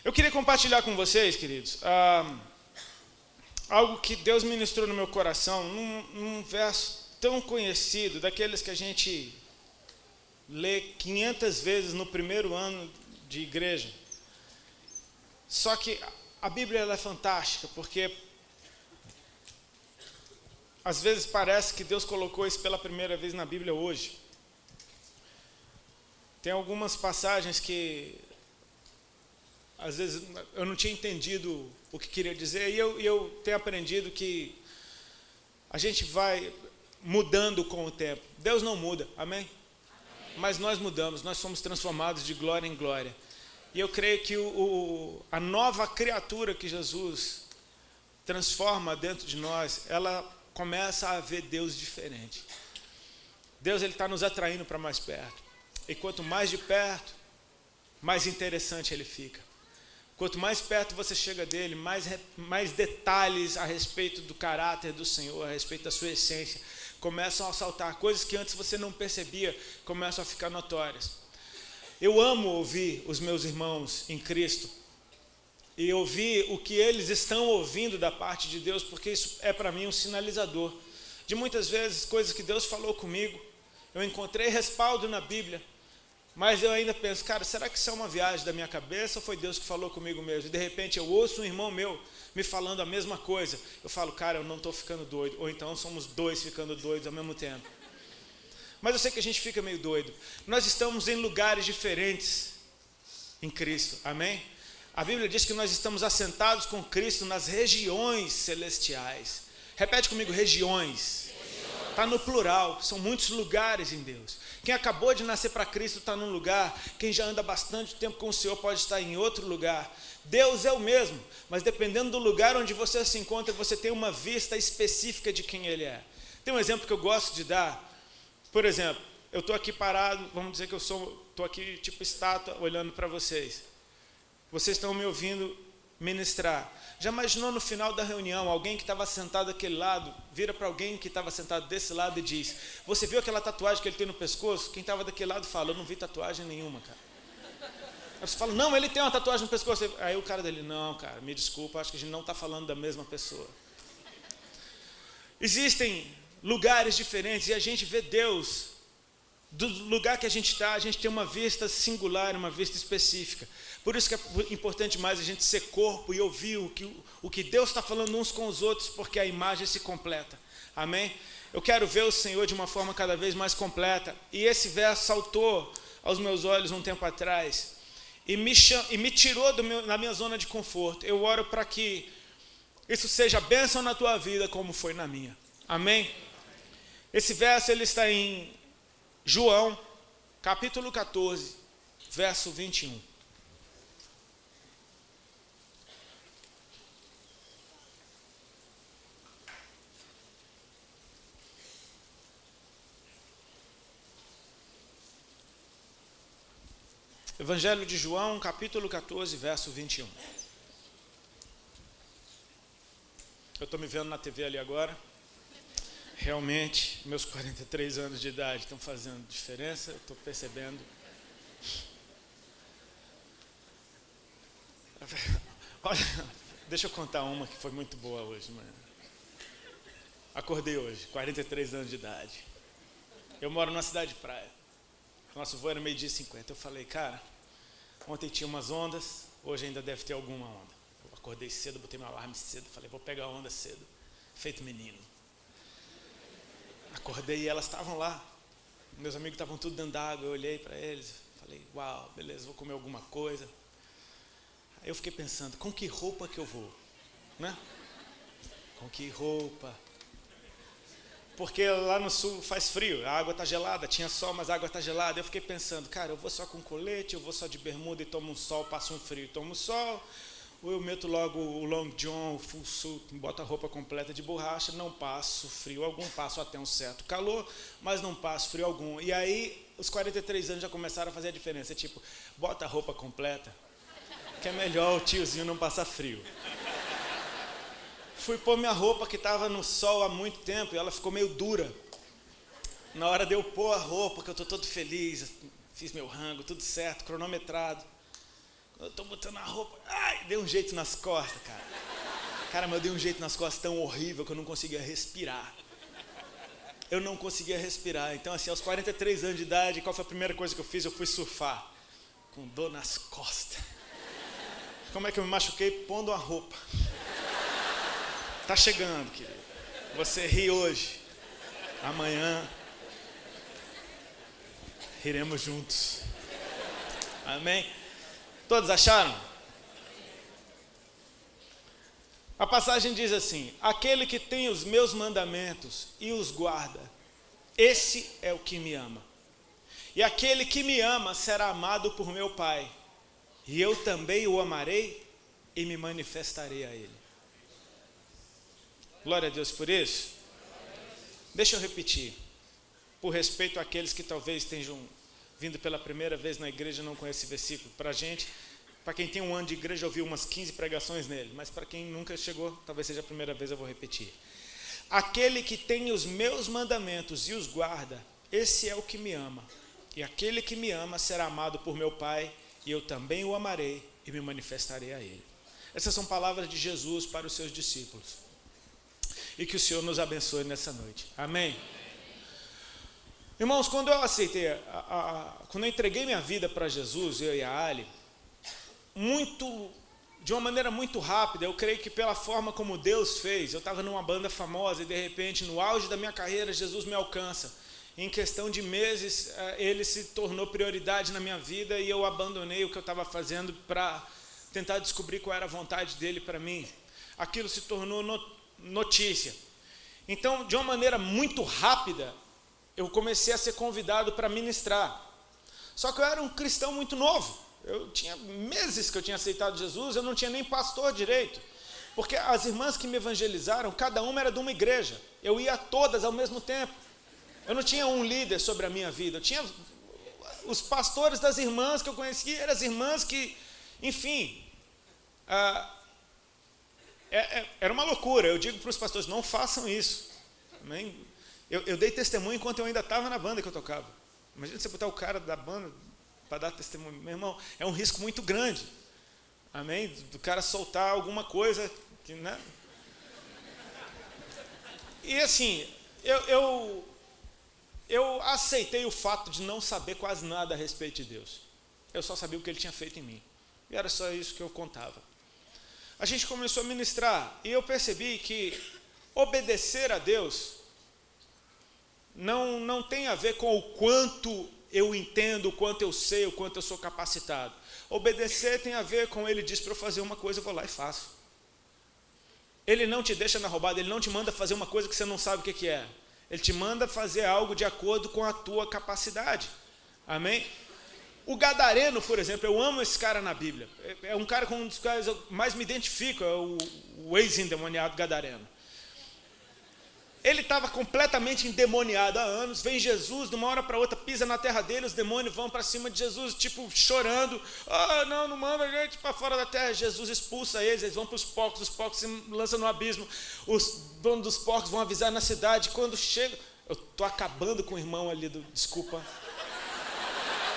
Eu queria compartilhar com vocês, queridos, algo que Deus ministrou no meu coração, num verso tão conhecido, daqueles que a gente lê 500 vezes no primeiro ano de igreja. Só que a Bíblia ela é fantástica, porque às vezes parece que Deus colocou isso pela primeira vez na Bíblia hoje. Tem algumas passagens que às vezes eu não tinha entendido o que queria dizer, e eu tenho aprendido que a gente vai mudando com o tempo. Deus não muda, amém? Mas nós mudamos, nós somos transformados de glória em glória. E eu creio que a nova criatura que Jesus transforma dentro de nós, ela começa a ver Deus diferente. Deus está nos atraindo para mais perto. E quanto mais de perto, mais interessante ele fica. Quanto mais perto você chega dele, mais detalhes a respeito do caráter do Senhor, a respeito da sua essência, começam a saltar. Coisas que antes você não percebia, começam a ficar notórias. Eu amo ouvir os meus irmãos em Cristo e ouvir o que eles estão ouvindo da parte de Deus, porque isso é para mim um sinalizador de muitas vezes coisas que Deus falou comigo. Eu encontrei respaldo na Bíblia, mas eu ainda penso, cara, será que isso é uma viagem da minha cabeça ou foi Deus que falou comigo mesmo? E de repente eu ouço um irmão meu me falando a mesma coisa. Eu falo, cara, eu não estou ficando doido. Ou então somos dois ficando doidos ao mesmo tempo. Mas eu sei que a gente fica meio doido. Nós estamos em lugares diferentes em Cristo, amém? A Bíblia diz que nós estamos assentados com Cristo nas regiões celestiais. Repete comigo, regiões. Está no plural, são muitos lugares em Deus. Quem acabou de nascer para Cristo está num lugar, quem já anda bastante tempo com o Senhor pode estar em outro lugar. Deus é o mesmo, mas dependendo do lugar onde você se encontra, você tem uma vista específica de quem Ele é. Tem um exemplo que eu gosto de dar. Por exemplo, eu estou aqui parado, vamos dizer que estou aqui tipo estátua olhando para vocês. Vocês estão me ouvindo ministrar. Já imaginou no final da reunião, alguém que estava sentado daquele lado, vira para alguém que estava sentado desse lado e diz, você viu aquela tatuagem que ele tem no pescoço? Quem estava daquele lado fala, eu não vi tatuagem nenhuma, cara. Aí você fala, não, ele tem uma tatuagem no pescoço. Aí o cara dele, não, cara, me desculpa, acho que a gente não está falando da mesma pessoa. Existem lugares diferentes e a gente vê Deus. Do lugar que a gente está, a gente tem uma vista singular, uma vista específica. Por isso que é importante mais a gente ser corpo e ouvir o que Deus está falando uns com os outros, porque a imagem se completa. Amém? Eu quero ver o Senhor de uma forma cada vez mais completa. E esse verso saltou aos meus olhos um tempo atrás e me tirou da minha zona de conforto. Eu oro para que isso seja bênção na tua vida como foi na minha. Amém? Esse verso ele está em João, capítulo 14, verso 21. Evangelho de João, capítulo 14, verso 21. Eu estou me vendo na TV ali agora. Realmente, meus 43 anos de idade estão fazendo diferença, eu estou percebendo. Olha, deixa eu contar uma que foi muito boa hoje, mano. Acordei hoje, 43 anos de idade. Eu moro numa cidade de praia. Nosso voo era 12:50. Eu falei, cara, ontem tinha umas ondas, hoje ainda deve ter alguma onda. Eu acordei cedo, botei meu alarme cedo, falei, vou pegar a onda cedo. Feito menino. Acordei e elas estavam lá. Meus amigos estavam tudo dentro d'água. Eu olhei para eles, falei, uau, beleza, vou comer alguma coisa. Aí eu fiquei pensando, com que roupa que eu vou? Né? Com que roupa? Porque lá no sul faz frio, a água está gelada, tinha sol, mas a água está gelada. Eu fiquei pensando, cara, eu vou só com colete, eu vou só de bermuda e tomo um sol, passo um frio e tomo sol. Ou eu meto logo o long john, o full suit, boto a roupa completa de borracha, não passo frio algum, passo até um certo calor, mas não passo frio algum. E aí, os 43 anos já começaram a fazer a diferença. Tipo, bota a roupa completa, que é melhor o tiozinho não passar frio. Fui pôr minha roupa que estava no sol há muito tempo e ela ficou meio dura. Na hora de eu pôr a roupa, que eu estou todo feliz, fiz meu rango, tudo certo, cronometrado. Eu estou botando a roupa. Ai, dei um jeito nas costas, cara. Caramba, eu dei um jeito nas costas tão horrível que eu não conseguia respirar. Eu não conseguia respirar. Então, assim, aos 43 anos de idade, qual foi a primeira coisa que eu fiz? Eu fui surfar. Com dor nas costas. Como é que eu me machuquei? Pondo a roupa. Tá chegando, querido. Você ri hoje. Amanhã riremos juntos. Amém? Todos acharam? A passagem diz assim: aquele que tem os meus mandamentos e os guarda, esse é o que me ama. E aquele que me ama será amado por meu Pai, e eu também o amarei e me manifestarei a ele. Glória a Deus por isso. Deixa eu repetir, por respeito àqueles que talvez estejam vindo pela primeira vez na igreja e não conhecem esse versículo. Para quem tem um ano de igreja, eu ouvi umas 15 pregações nele, mas para quem nunca chegou, talvez seja a primeira vez, eu vou repetir. Aquele que tem os meus mandamentos e os guarda, esse é o que me ama. E aquele que me ama será amado por meu Pai, e eu também o amarei e me manifestarei a ele. Essas são palavras de Jesus para os seus discípulos. E que o Senhor nos abençoe nessa noite. Amém? Irmãos, quando eu aceitei, quando eu entreguei minha vida para Jesus, eu e a Ali, de uma maneira muito rápida, eu creio que pela forma como Deus fez, eu estava numa banda famosa e de repente, no auge da minha carreira, Jesus me alcança. Em questão de meses, ele se tornou prioridade na minha vida e eu abandonei o que eu estava fazendo para tentar descobrir qual era a vontade dele para mim. Aquilo se tornou notícia. Então, de uma maneira muito rápida, eu comecei a ser convidado para ministrar. Só que eu era um cristão muito novo. Eu tinha meses que eu tinha aceitado Jesus, eu não tinha nem pastor direito. Porque as irmãs que me evangelizaram, cada uma era de uma igreja. Eu ia a todas ao mesmo tempo. Eu não tinha um líder sobre a minha vida. Eu tinha os pastores das irmãs que eu conhecia, eram as irmãs que, enfim, era uma loucura. Eu digo para os pastores, não façam isso. Amém? Eu dei testemunho enquanto eu ainda estava na banda que eu tocava. Imagina você botar o cara da banda para dar testemunho. Meu irmão, é um risco muito grande. Amém? Do cara soltar alguma coisa, né? E assim, eu aceitei o fato de não saber quase nada a respeito de Deus. Eu só sabia o que Ele tinha feito em mim. E era só isso que eu contava. A gente começou a ministrar e eu percebi que obedecer a Deus não tem a ver com o quanto eu entendo, o quanto eu sei, o quanto eu sou capacitado. Obedecer tem a ver com Ele diz para eu fazer uma coisa, eu vou lá e faço. Ele não te deixa na roubada, Ele não te manda fazer uma coisa que você não sabe o que é. Ele te manda fazer algo de acordo com a tua capacidade. Amém? O gadareno, por exemplo, eu amo esse cara na Bíblia. É um cara com um dos quais eu mais me identifico, é o ex-endemoniado gadareno. Ele estava completamente endemoniado há anos, vem Jesus, de uma hora para outra, pisa na terra dele, os demônios vão para cima de Jesus, tipo, chorando. Não manda a gente para fora da terra. Jesus expulsa eles vão para os porcos se lançam no abismo. Os donos dos porcos vão avisar na cidade. Quando chega, eu estou acabando com o irmão ali, desculpa.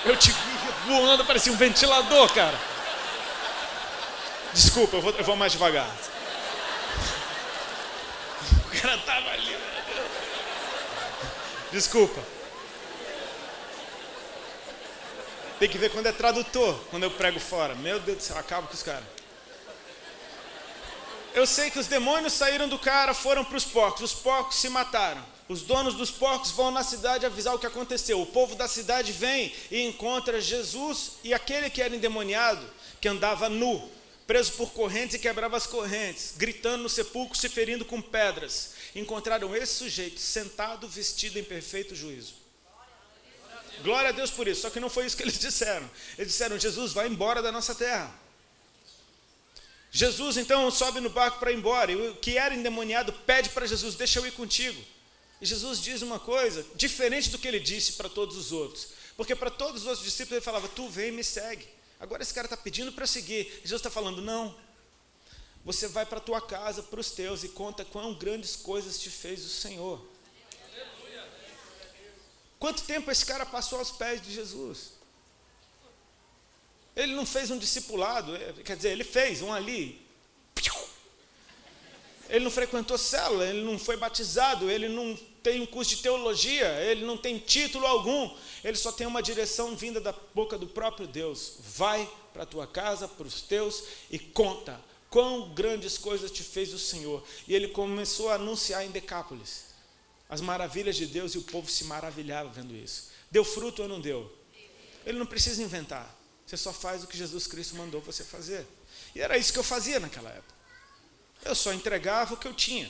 Eu te vi voando, parecia um ventilador, cara. Desculpa, eu vou mais devagar. O cara estava ali, meu Deus. Desculpa. Tem que ver quando é tradutor, quando eu prego fora. Meu Deus do céu, acabo com os caras. Eu sei que os demônios saíram do cara, foram para os porcos se mataram. Os donos dos porcos vão na cidade avisar o que aconteceu. O povo da cidade vem e encontra Jesus e aquele que era endemoniado, que andava nu, preso por correntes e quebrava as correntes, gritando no sepulcro, se ferindo com pedras. Encontraram esse sujeito sentado, vestido em perfeito juízo. Glória a Deus por isso. Só que não foi isso que eles disseram. Eles disseram, Jesus, vai embora da nossa terra. Jesus então sobe no barco para ir embora. E o que era endemoniado pede para Jesus, deixa eu ir contigo. E Jesus diz uma coisa diferente do que ele disse para todos os outros. Porque para todos os outros discípulos ele falava, tu vem e me segue. Agora esse cara está pedindo para seguir. Jesus está falando, não. Você vai para a tua casa, para os teus, e conta quão grandes coisas te fez o Senhor. Quanto tempo esse cara passou aos pés de Jesus? Ele não fez um discipulado, quer dizer, ele fez um ali. Ele não frequentou célula, ele não foi batizado, ele não tem um curso de teologia, ele não tem título algum, ele só tem uma direção vinda da boca do próprio Deus. Vai para a tua casa, para os teus, e conta quão grandes coisas te fez o Senhor. E ele começou a anunciar em Decápolis as maravilhas de Deus, e o povo se maravilhava vendo isso. Deu fruto ou não deu? Ele não precisa inventar, você só faz o que Jesus Cristo mandou você fazer. E era isso que eu fazia naquela época. Eu só entregava o que eu tinha.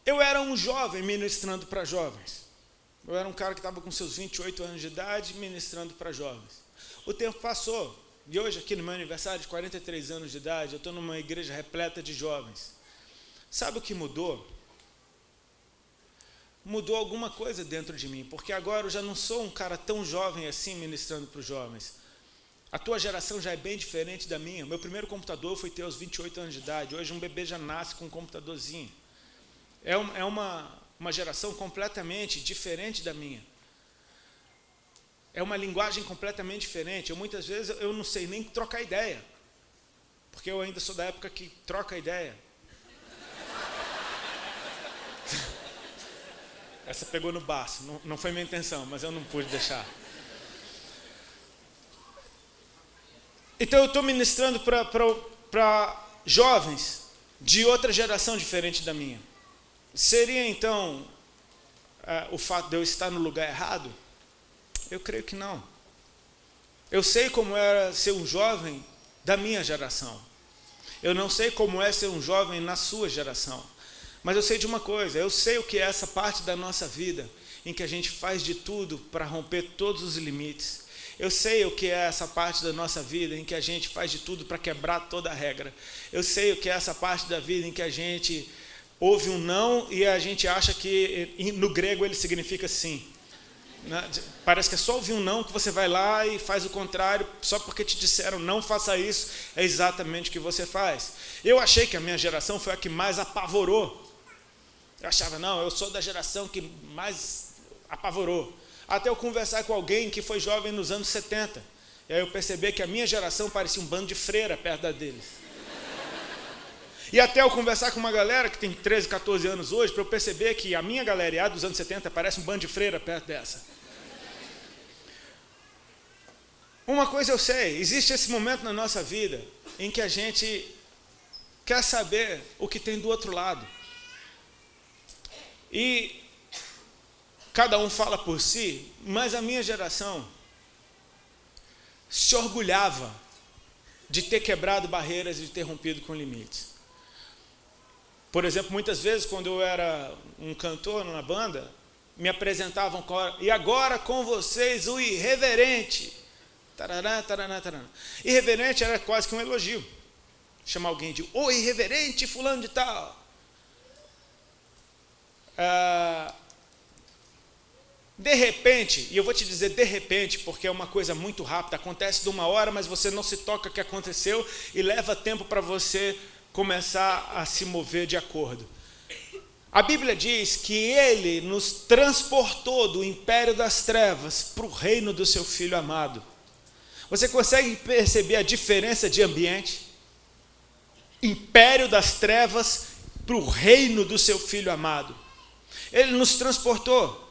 Eu era um jovem ministrando para jovens. Eu era um cara que estava com seus 28 anos de idade ministrando para jovens. O tempo passou, e hoje aqui no meu aniversário de 43 anos de idade, eu estou numa igreja repleta de jovens. Sabe o que mudou? Mudou alguma coisa dentro de mim, porque agora eu já não sou um cara tão jovem assim ministrando para os jovens. A tua geração já é bem diferente da minha. Meu primeiro computador foi ter aos 28 anos de idade. Hoje um bebê já nasce com um computadorzinho. É uma geração completamente diferente da minha. É uma linguagem completamente diferente. Muitas vezes eu não sei nem trocar ideia, porque eu ainda sou da época que troca ideia. Essa pegou no baço. Não foi minha intenção, mas eu não pude deixar. Então eu estou ministrando para jovens de outra geração diferente da minha. Seria então o fato de eu estar no lugar errado? Eu creio que não. Eu sei como era ser um jovem da minha geração. Eu não sei como é ser um jovem na sua geração. Mas eu sei de uma coisa, eu sei o que é essa parte da nossa vida em que a gente faz de tudo para romper todos os limites. Eu sei o que é essa parte da nossa vida em que a gente faz de tudo para quebrar toda a regra. Eu sei o que é essa parte da vida em que a gente ouve um não e a gente acha que no grego ele significa sim. Parece que é só ouvir um não que você vai lá e faz o contrário, só porque te disseram não faça isso, é exatamente o que você faz. Eu achei que a minha geração foi a que mais apavorou. Eu achava, não, eu sou da geração que mais apavorou. Até eu conversar com alguém que foi jovem nos anos 70. E aí eu percebi que a minha geração parecia um bando de freira perto da deles. E até eu conversar com uma galera que tem 13, 14 anos hoje, para eu perceber que a minha galera e a dos anos 70 parece um bando de freira perto dessa. Uma coisa eu sei, existe esse momento na nossa vida em que a gente quer saber o que tem do outro lado. E cada um fala por si, mas a minha geração se orgulhava de ter quebrado barreiras e de ter rompido com limites. Por exemplo, muitas vezes quando eu era um cantor na banda, me apresentavam, e agora com vocês o irreverente. Tarará, tarará, tarará. Irreverente era quase que um elogio. Chamar alguém de o irreverente fulano de tal. De repente, e eu vou te dizer de repente, porque é uma coisa muito rápida, acontece de uma hora, mas você não se toca que aconteceu e leva tempo para você começar a se mover de acordo. A Bíblia diz que Ele nos transportou do império das trevas para o reino do seu Filho amado. Você consegue perceber a diferença de ambiente? Império das trevas para o reino do seu Filho amado. Ele nos transportou.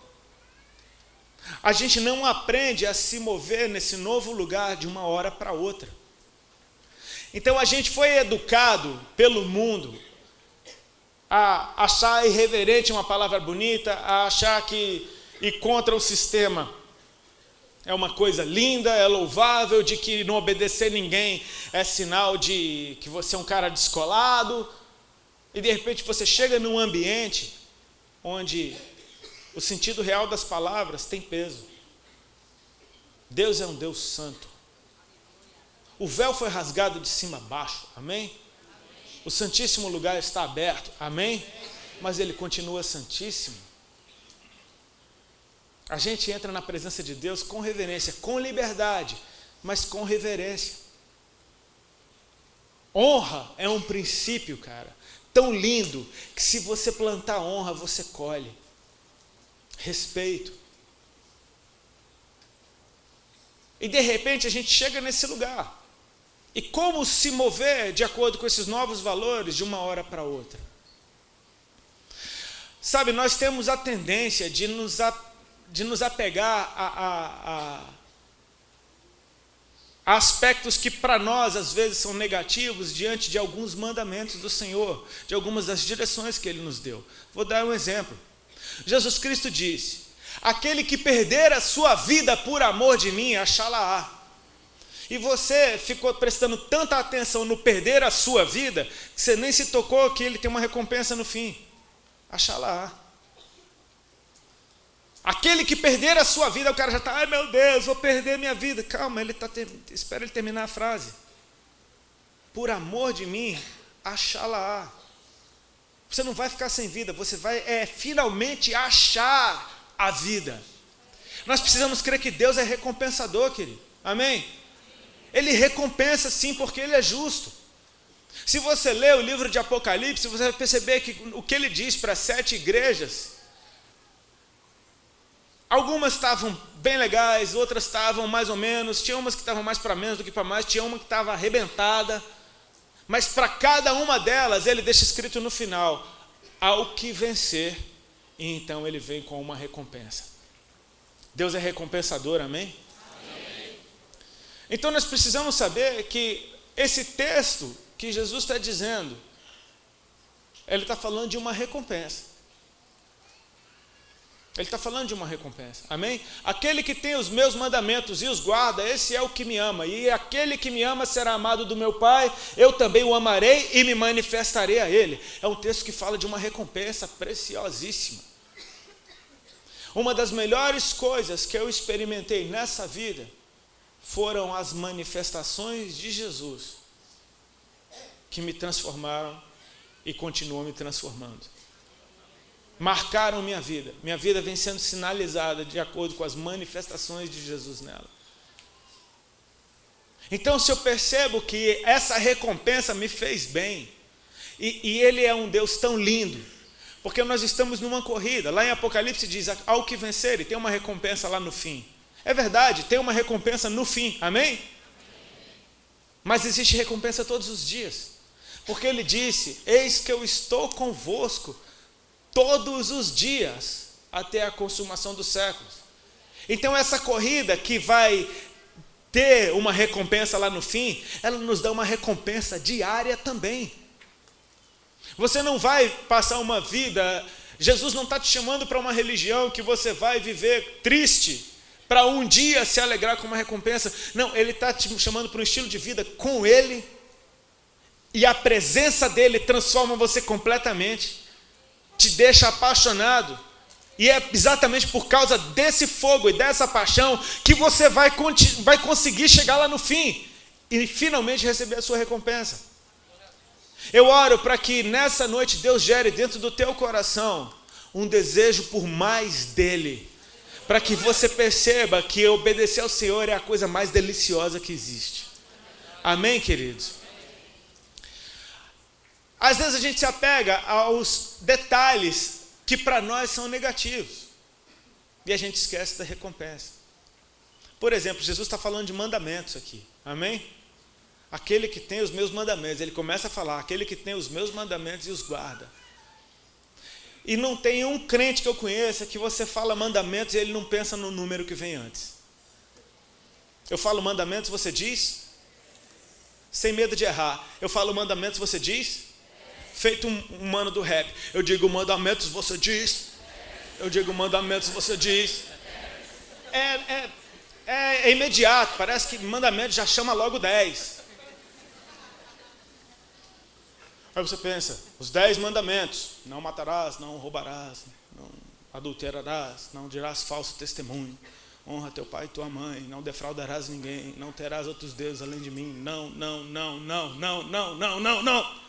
A gente não aprende a se mover nesse novo lugar de uma hora para outra. Então a gente foi educado pelo mundo a achar irreverente uma palavra bonita, a achar que ir contra o sistema é uma coisa linda, é louvável, de que não obedecer ninguém é sinal de que você é um cara descolado. E de repente você chega num ambiente onde o sentido real das palavras tem peso. Deus é um Deus santo. O véu foi rasgado de cima a baixo, amém? O santíssimo lugar está aberto, amém? Mas ele continua santíssimo. A gente entra na presença de Deus com reverência, com liberdade, mas com reverência. Honra é um princípio, cara, tão lindo, que se você plantar honra, você colhe. Respeito. E de repente a gente chega nesse lugar. E como se mover de acordo com esses novos valores de uma hora para outra? Sabe, nós temos a tendência de nos apegar a aspectos que para nós às vezes são negativos diante de alguns mandamentos do Senhor, de algumas das direções que Ele nos deu. Vou dar um exemplo. Jesus Cristo disse: aquele que perder a sua vida por amor de mim, achá-la-á. E você ficou prestando tanta atenção no perder a sua vida, que você nem se tocou que ele tem uma recompensa no fim. Achá-la-á. Aquele que perder a sua vida, o cara já está, ai meu Deus, vou perder minha vida. Calma, espera ele terminar a frase. Por amor de mim, achá-la-á. Você não vai ficar sem vida, você vai finalmente achar a vida. Nós precisamos crer que Deus é recompensador, querido. Amém? Ele recompensa sim, porque Ele é justo. Se você ler o livro de Apocalipse, você vai perceber que o que ele diz para 7 igrejas, algumas estavam bem legais, outras estavam mais ou menos, tinha umas que estavam mais para menos do que para mais, tinha uma que estava arrebentada, mas para cada uma delas ele deixa escrito no final: ao que vencer, e então ele vem com uma recompensa. Deus é recompensador, amém? Amém. Então nós precisamos saber que esse texto que Jesus está dizendo, ele está falando de uma recompensa. Ele está falando de uma recompensa, amém? Aquele que tem os meus mandamentos e os guarda, esse é o que me ama. E aquele que me ama será amado do meu Pai, eu também o amarei e me manifestarei a ele. É um texto que fala de uma recompensa preciosíssima. Uma das melhores coisas que eu experimentei nessa vida foram as manifestações de Jesus, que me transformaram e continuam me transformando. Marcaram minha vida. Minha vida vem sendo sinalizada de acordo com as manifestações de Jesus nela. Então, se eu percebo que essa recompensa me fez bem, e Ele é um Deus tão lindo, porque nós estamos numa corrida. Lá em Apocalipse diz: ao que vencer, e tem uma recompensa lá no fim. É verdade, tem uma recompensa no fim, amém? Mas existe recompensa todos os dias. Porque Ele disse: eis que eu estou convosco todos os dias, até a consumação dos séculos. Então essa corrida que vai ter uma recompensa lá no fim, ela nos dá uma recompensa diária também. Você não vai passar uma vida, Jesus não está te chamando para uma religião que você vai viver triste, para um dia se alegrar com uma recompensa. Não, Ele está te chamando para um estilo de vida com Ele, e a presença dEle transforma você completamente, te deixa apaixonado, e é exatamente por causa desse fogo e dessa paixão que você vai conseguir chegar lá no fim e finalmente receber a sua recompensa. Eu oro para que nessa noite Deus gere dentro do teu coração um desejo por mais dEle, para que você perceba que obedecer ao Senhor é a coisa mais deliciosa que existe. Amém, queridos? Às vezes a gente se apega aos detalhes que para nós são negativos, e a gente esquece da recompensa. Por exemplo, Jesus está falando de mandamentos aqui, amém? Aquele que tem os meus mandamentos, ele começa a falar, aquele que tem os meus mandamentos e os guarda. E não tem um crente que eu conheça que você fala mandamentos e ele não pensa no número que vem antes. Eu falo mandamentos, você diz? Sem medo de errar. Eu falo mandamentos, você diz? Feito um mano do rap. Eu digo mandamentos, você diz. Eu digo mandamentos, você diz. É imediato. Parece que mandamento já chama logo 10. Aí você pensa, os 10 mandamentos: não matarás, não roubarás, não adulterarás, não dirás falso testemunho, honra teu pai e tua mãe, não defraudarás ninguém, não terás outros deuses além de mim. Não, não, não, não, não, não, não, não, não.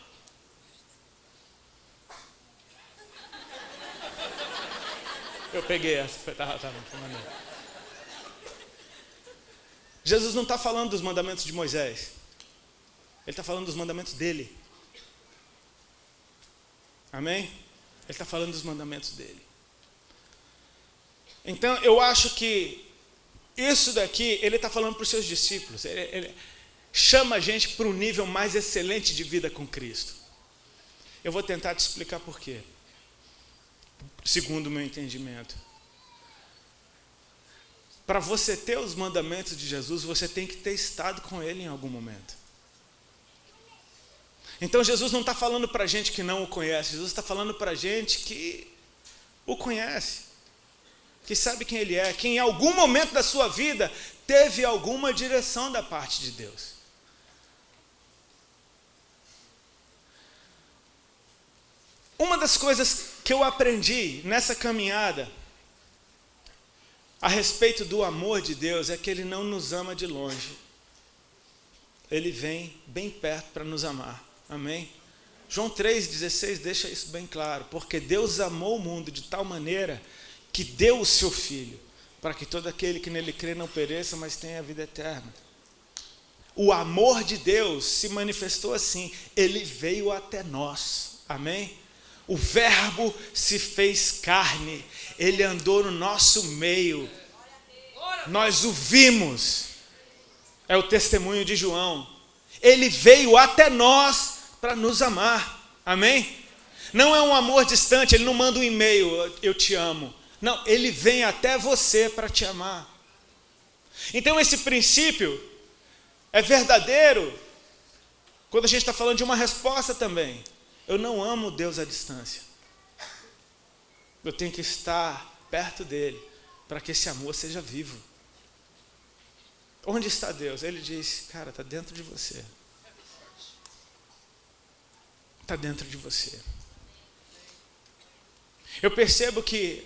Eu peguei essa. Jesus não está falando dos mandamentos de Moisés. Ele está falando dos mandamentos dele. Amém? Ele está falando dos mandamentos dele. Então eu acho que Isso daqui, ele está falando para os seus discípulos. Ele chama a gente para um nível mais excelente de vida com Cristo. Eu vou tentar te explicar por quê. Segundo o meu entendimento. Para você ter os mandamentos de Jesus, você tem que ter estado com Ele em algum momento. Então Jesus não está falando para a gente que não o conhece. Jesus está falando para a gente que o conhece. Que sabe quem Ele é. Que em algum momento da sua vida teve alguma direção da parte de Deus. Uma das coisas que eu aprendi nessa caminhada a respeito do amor de Deus é que Ele não nos ama de longe. Ele vem bem perto para nos amar. Amém? João 3,16 deixa isso bem claro. Porque Deus amou o mundo de tal maneira que deu o seu Filho, para que todo aquele que nele crê não pereça, mas tenha a vida eterna. O amor de Deus se manifestou assim. Ele veio até nós. Amém? O Verbo se fez carne, Ele andou no nosso meio, nós o vimos, é o testemunho de João. Ele veio até nós para nos amar, amém? Não é um amor distante, Ele não manda um e-mail, eu te amo. Não, Ele vem até você para te amar. Então esse princípio é verdadeiro quando a gente está falando de uma resposta também. Eu não amo Deus à distância. Eu tenho que estar perto dele para que esse amor seja vivo. Onde está Deus? Ele diz, cara, está dentro de você. Está dentro de você. Eu percebo que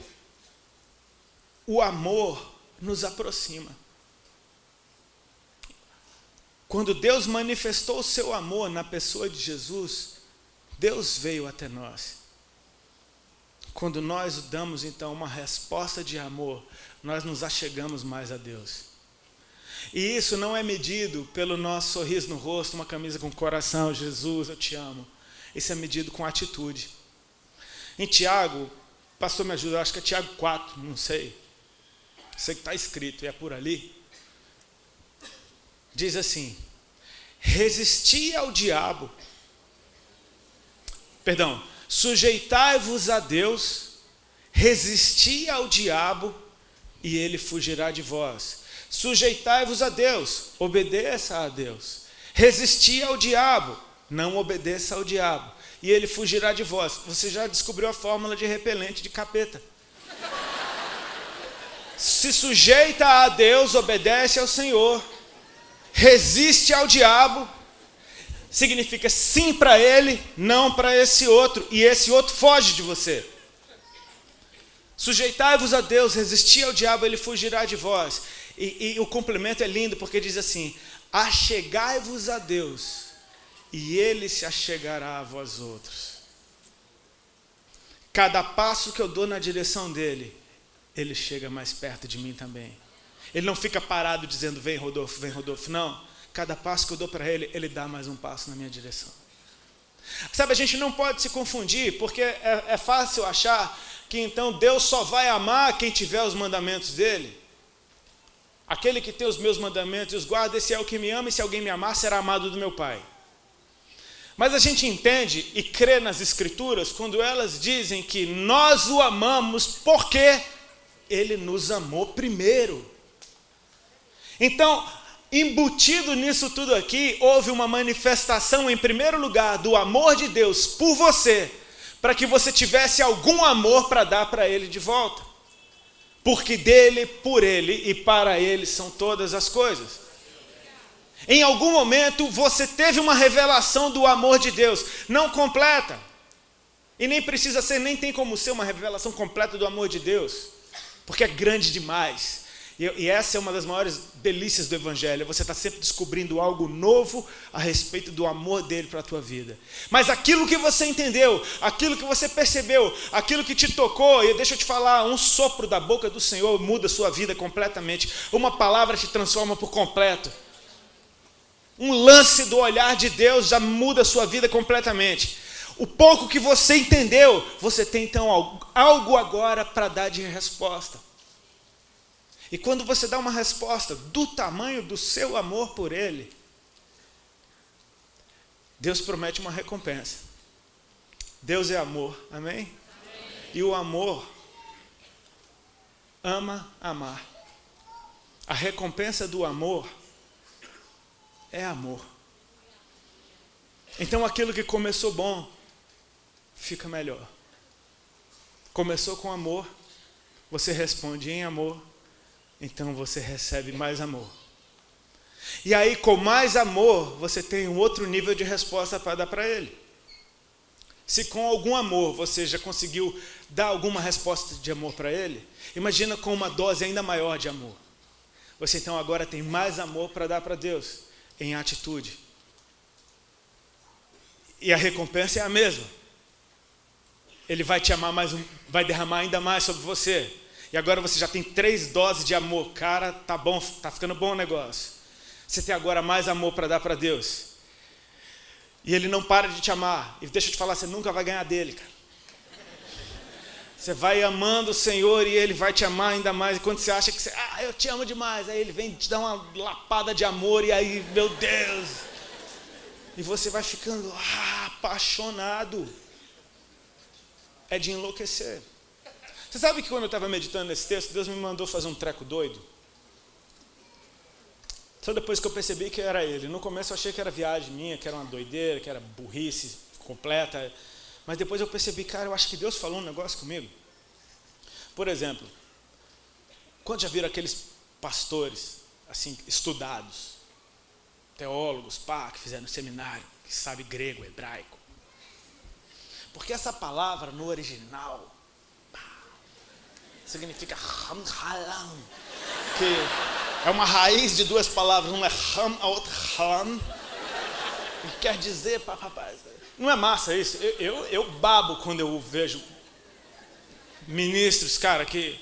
o amor nos aproxima. Quando Deus manifestou o seu amor na pessoa de Jesus, Deus veio até nós. Quando nós damos então uma resposta de amor, nós nos achegamos mais a Deus. E isso não é medido pelo nosso sorriso no rosto, uma camisa com coração, Jesus, eu te amo. Isso é medido com atitude. Em Tiago, pastor me ajuda, acho que é Tiago 4, não sei. Sei que está escrito e é por ali. Diz assim, resisti ao diabo. Sujeitai-vos a Deus, resisti ao diabo e ele fugirá de vós. Sujeitai-vos a Deus, obedeça a Deus. Resisti ao diabo, não obedeça ao diabo e ele fugirá de vós. Você já descobriu a fórmula de repelente de capeta. Se sujeita a Deus, obedece ao Senhor. Resiste ao diabo, significa sim para ele, não para esse outro, e esse outro foge de você. Sujeitai-vos a Deus, resisti ao diabo, ele fugirá de vós. E o complemento é lindo, porque diz assim, achegai-vos a Deus, e ele se achegará a vós outros. Cada passo que eu dou na direção dele, ele chega mais perto de mim também. Ele não fica parado dizendo, vem Rodolfo, não. Cada passo que eu dou para ele, ele dá mais um passo na minha direção. Sabe, a gente não pode se confundir, porque é fácil achar que então Deus só vai amar quem tiver os mandamentos dele. Aquele que tem os meus mandamentos e os guarda, esse é o que me ama, e se alguém me amar, será amado do meu Pai. Mas a gente entende e crê nas Escrituras quando elas dizem que nós o amamos porque ele nos amou primeiro. Então, embutido nisso tudo aqui, houve uma manifestação, em primeiro lugar, do amor de Deus por você, para que você tivesse algum amor para dar para ele de volta. Porque dele, por ele e para ele são todas as coisas. Em algum momento você teve uma revelação do amor de Deus, não completa. E nem precisa ser, nem tem como ser uma revelação completa do amor de Deus, porque é grande demais. E essa é uma das maiores delícias do Evangelho. Você está sempre descobrindo algo novo a respeito do amor dele para a tua vida. Mas aquilo que você entendeu, aquilo que você percebeu, aquilo que te tocou, e deixa eu te falar, um sopro da boca do Senhor muda a sua vida completamente. Uma palavra te transforma por completo. Um lance do olhar de Deus já muda a sua vida completamente. O pouco que você entendeu, você tem então algo agora para dar de resposta. E quando você dá uma resposta do tamanho do seu amor por Ele, Deus promete uma recompensa. Deus é amor, amém? Amém. E o amor ama amar. A recompensa do amor é amor. Então aquilo que começou bom, fica melhor. Começou com amor, você responde em amor, então você recebe mais amor. E aí, com mais amor, você tem um outro nível de resposta para dar para Ele. Se com algum amor você já conseguiu dar alguma resposta de amor para Ele, imagina com uma dose ainda maior de amor. Você então agora tem mais amor para dar para Deus, em atitude. E a recompensa é a mesma. Ele vai te amar mais, vai derramar ainda mais sobre você. E agora você já tem 3 doses de amor. Cara, tá bom, tá ficando bom o negócio. Você tem agora mais amor para dar para Deus. E Ele não para de te amar. E deixa eu te falar, você nunca vai ganhar dele, cara. Você vai amando o Senhor e Ele vai te amar ainda mais. E quando você acha que você, eu te amo demais, aí Ele vem te dar uma lapada de amor e aí, meu Deus. E você vai ficando apaixonado. É de enlouquecer. Você sabe que quando eu estava meditando nesse texto, Deus me mandou fazer um treco doido? Só depois que eu percebi que era Ele. No começo eu achei que era viagem minha, que era uma doideira, que era burrice completa. Mas depois eu percebi, cara, eu acho que Deus falou um negócio comigo. Por exemplo, quando já viram aqueles pastores, assim, estudados, teólogos, que fizeram seminário, que sabe grego, hebraico. Porque essa palavra no original significa hamhalam, que é uma raiz de 2 palavras, uma é ham, a outra ham, e quer dizer, não é massa isso? Eu babo quando eu vejo ministros, cara, que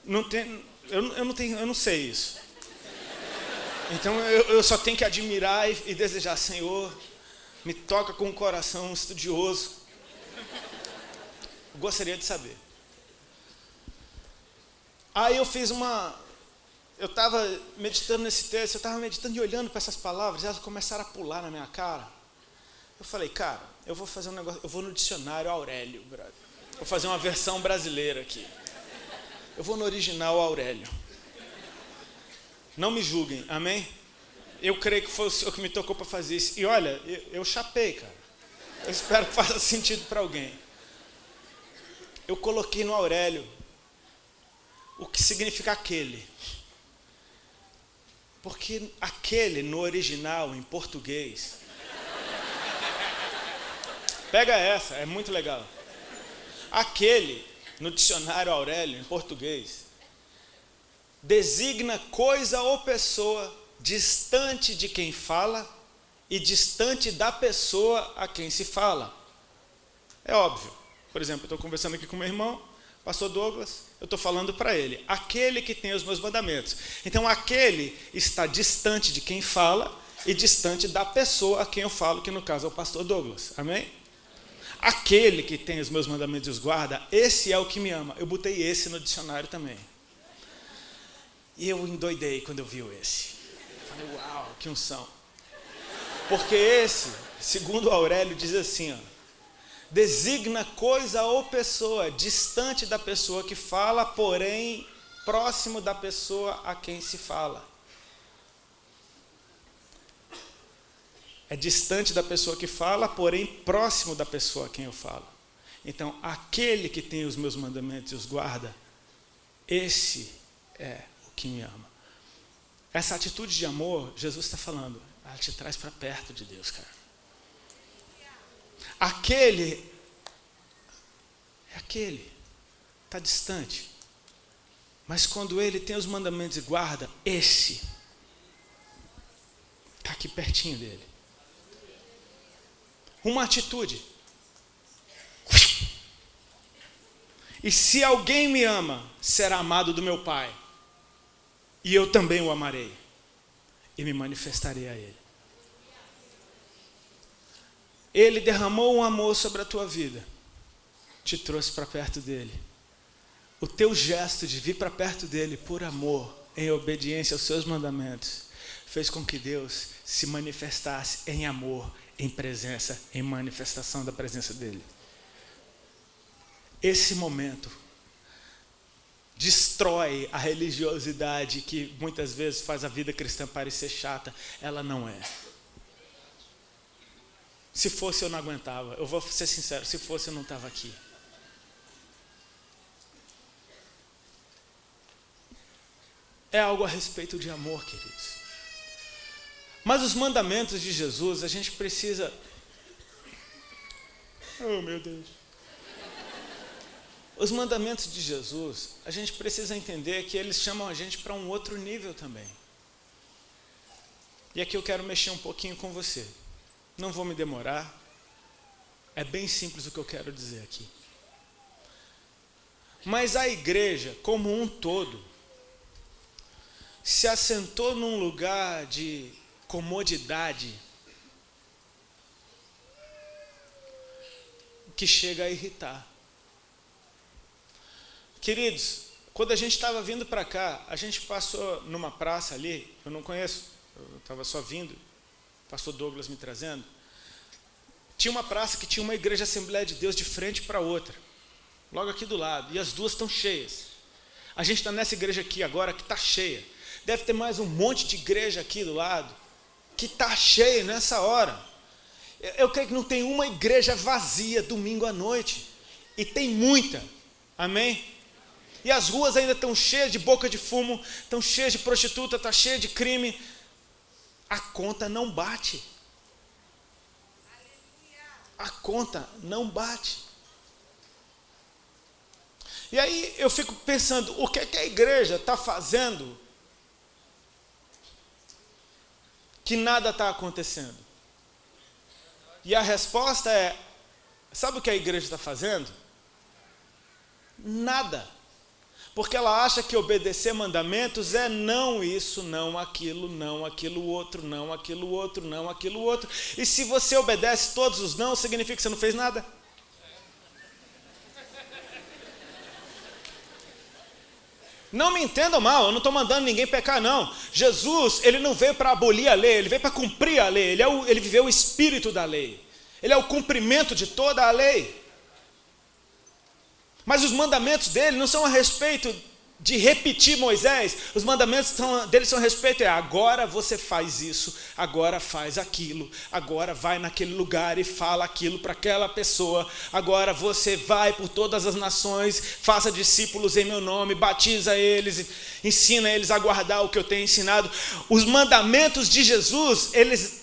não tem, eu não sei isso. Então eu só tenho que admirar e desejar, Senhor, me toca com um coração estudioso. Eu gostaria de saber. Aí eu estava meditando nesse texto, eu estava meditando e olhando para essas palavras, e elas começaram a pular na minha cara. Eu falei, cara, eu vou fazer um negócio, eu vou no dicionário Aurélio, brother. Vou fazer uma versão brasileira aqui. Eu vou no original Aurélio. Não me julguem, amém? Eu creio que foi o Senhor que me tocou para fazer isso. E olha, eu chapei, cara. Eu espero que faça sentido para alguém. Eu coloquei no Aurélio o que significa aquele. Porque aquele no original, em português. Pega essa, é muito legal. Aquele, no dicionário Aurélio, em português, designa coisa ou pessoa distante de quem fala e distante da pessoa a quem se fala. É óbvio. Por exemplo, eu estou conversando aqui com meu irmão, pastor Douglas, eu estou falando para ele, aquele que tem os meus mandamentos. Então, aquele está distante de quem fala e distante da pessoa a quem eu falo, que no caso é o pastor Douglas. Amém? Aquele que tem os meus mandamentos e os guarda, esse é o que me ama. Eu botei esse no dicionário também. E eu endoidei quando eu vi esse. Falei, uau, que unção. Porque esse, segundo Aurélio, diz assim, designa coisa ou pessoa distante da pessoa que fala, porém próximo da pessoa a quem se fala. É distante da pessoa que fala, porém próximo da pessoa a quem eu falo. Então, aquele que tem os meus mandamentos e os guarda, esse é o que me ama. Essa atitude de amor, Jesus está falando, ela te traz para perto de Deus, cara. Aquele está distante. Mas quando ele tem os mandamentos e guarda, esse está aqui pertinho dele. Uma atitude. E se alguém me ama, será amado do meu Pai. E eu também o amarei. E me manifestarei a ele. Ele derramou um amor sobre a tua vida. Te trouxe para perto dele. o teu gesto de vir para perto dele por amor, em obediência aos seus mandamentos, fez com que Deus se manifestasse em amor, em presença, em manifestação da presença dele. Esse momento destrói a religiosidade que muitas vezes faz a vida cristã parecer chata. Ela não é. Se fosse, eu não aguentava. Eu vou ser sincero, se fosse, eu não estava aqui. É algo a respeito de amor, queridos. Mas os mandamentos de Jesus, a gente precisa... Oh, meu Deus. Os mandamentos de Jesus, a gente precisa entender que eles chamam a gente para um outro nível também. E aqui eu quero mexer um pouquinho com você. Não vou me demorar. É bem simples o que eu quero dizer aqui. Mas a igreja, como um todo, se assentou num lugar de comodidade que chega a irritar. Queridos, quando a gente estava vindo para cá, a gente passou numa praça ali, eu não conheço, eu estava só vindo, pastor Douglas me trazendo. Tinha uma praça que tinha uma igreja Assembleia de Deus de frente para outra, logo aqui do lado, e as duas estão cheias. A gente está nessa igreja aqui agora que está cheia. Deve ter mais um monte de igreja aqui do lado que está cheia nessa hora. Eu creio que não tem uma igreja vazia domingo à noite. E tem muita. Amém? E as ruas ainda estão cheias de boca de fumo, estão cheias de prostituta, está cheia de crime. A conta não bate. A conta não bate. E aí eu fico pensando, o que é que a igreja está fazendo que nada está acontecendo? E a resposta é, sabe o que a igreja está fazendo? Nada. Porque ela acha que obedecer mandamentos é não isso, não aquilo, não aquilo outro, não aquilo outro, não aquilo outro. E se você obedece todos os não, significa que você não fez nada? Não me entendam mal, eu não estou mandando ninguém pecar, não. Jesus, ele não veio para abolir a lei, ele veio para cumprir a lei. Ele viveu o espírito da lei. Ele é o cumprimento de toda a lei. Mas os mandamentos dele não são a respeito de repetir Moisés. Os mandamentos dele são a respeito, agora você faz isso, agora faz aquilo, agora vai naquele lugar e fala aquilo para aquela pessoa, agora você vai por todas as nações, faça discípulos em meu nome, batiza eles, ensina eles a guardar o que eu tenho ensinado. Os mandamentos de Jesus, eles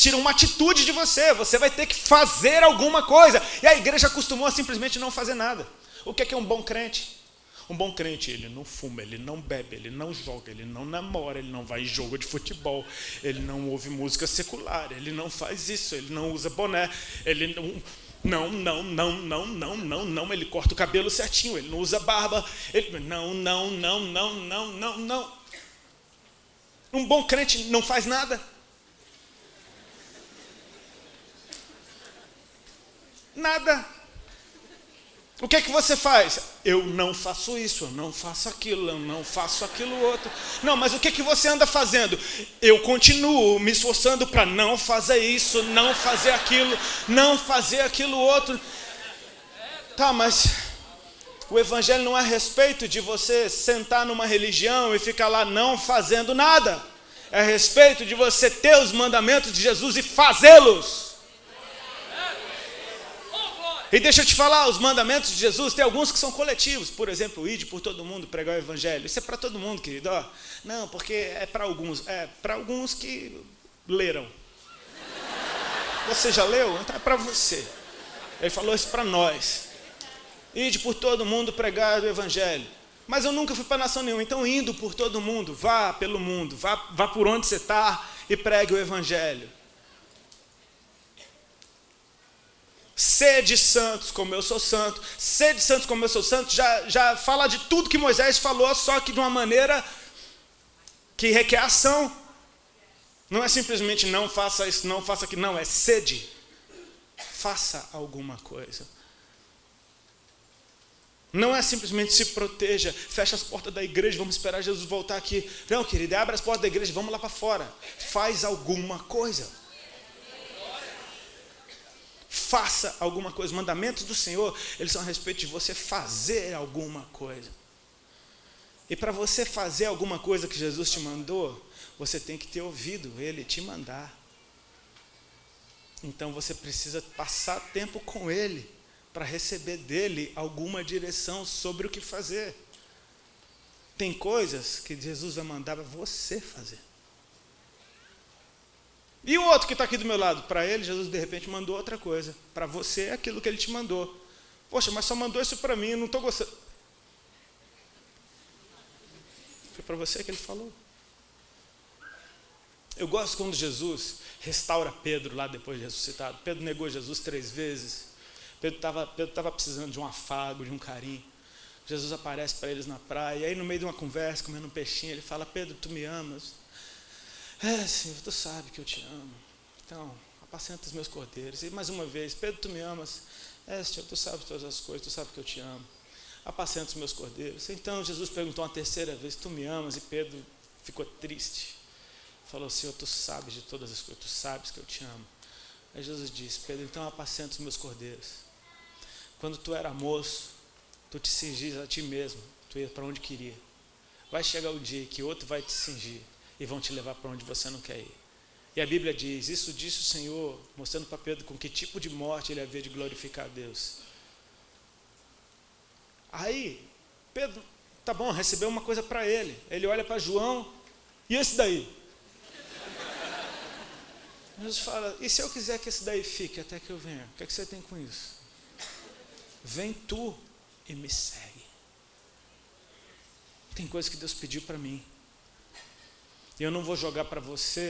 tiram uma atitude de você, você vai ter que fazer alguma coisa. E a igreja acostumou a simplesmente não fazer nada. O que é um bom crente? Um bom crente, ele não fuma, ele não bebe, ele não joga, ele não namora, ele não vai em jogo de futebol, ele não ouve música secular, ele não faz isso, ele não usa boné, ele não, ele corta o cabelo certinho, ele não usa barba, ele não. Um bom crente não faz nada. Nada. O que é que você faz? Eu não faço isso, eu não faço aquilo, eu não faço aquilo outro. Não, mas o que é que você anda fazendo? Eu continuo me esforçando para não fazer isso, não fazer aquilo, não fazer aquilo outro. Tá, mas o evangelho não é a respeito de você sentar numa religião e ficar lá não fazendo nada. É a respeito de você ter os mandamentos de Jesus e fazê-los. E deixa eu te falar, os mandamentos de Jesus, tem alguns que são coletivos. Por exemplo, ide por todo mundo, pregar o evangelho. Isso é para todo mundo, querido. Não, porque é para alguns. É para alguns que leram. Você já leu? Então é para você. Ele falou isso para nós. Ide por todo mundo, pregar o evangelho. Mas eu nunca fui para nação nenhuma. Então, indo por todo mundo, vá pelo mundo. Vá por onde você está e pregue o evangelho. Sede santos como eu sou santo. Sede santos como eu sou santo já fala de tudo que Moisés falou, só que de uma maneira que requer ação. Não é simplesmente não faça isso, não faça aquilo. Não, é sede. Faça alguma coisa. Não é simplesmente se proteja, fecha as portas da igreja, vamos esperar Jesus voltar aqui. Não, querido, abre as portas da igreja, vamos lá para fora. Faz alguma coisa. Faça alguma coisa. Os mandamentos do Senhor, eles são a respeito de você fazer alguma coisa. E para você fazer alguma coisa que Jesus te mandou, você tem que ter ouvido Ele te mandar. Então você precisa passar tempo com Ele, para receber dele alguma direção sobre o que fazer. Tem coisas que Jesus vai mandar você fazer. E o outro que está aqui do meu lado? Para ele, Jesus de repente mandou outra coisa. Para você é aquilo que ele te mandou. Poxa, mas só mandou isso para mim, eu não estou gostando. Foi para você que ele falou. Eu gosto quando Jesus restaura Pedro lá depois de ressuscitado. Pedro negou Jesus 3 vezes. Pedro estava precisando de um afago, de um carinho. Jesus aparece para eles na praia, e aí no meio de uma conversa, comendo um peixinho, ele fala: Pedro, tu me amas? Senhor, tu sabe que eu te amo. Então, apacenta os meus cordeiros. E mais uma vez: Pedro, tu me amas? Senhor, tu sabes todas as coisas, tu sabe que eu te amo. Apacenta os meus cordeiros. Então Jesus perguntou uma terceira vez: tu me amas? E Pedro ficou triste. Falou: Senhor, tu sabes de todas as coisas, tu sabes que eu te amo. Aí Jesus disse: Pedro, então apacenta os meus cordeiros. Quando tu era moço, tu te cingias a ti mesmo, tu ia para onde queria. Vai chegar o dia que outro vai te cingir e vão te levar para onde você não quer ir. E a Bíblia diz: isso disse o Senhor, mostrando para Pedro com que tipo de morte ele havia de glorificar a Deus. Aí, Pedro, tá bom, recebeu uma coisa para ele. Ele olha para João: e esse daí? Jesus fala: e se eu quiser que esse daí fique até que eu venha? O que é que você tem com isso? Vem tu e me segue. Tem coisas que Deus pediu para mim. E eu não vou jogar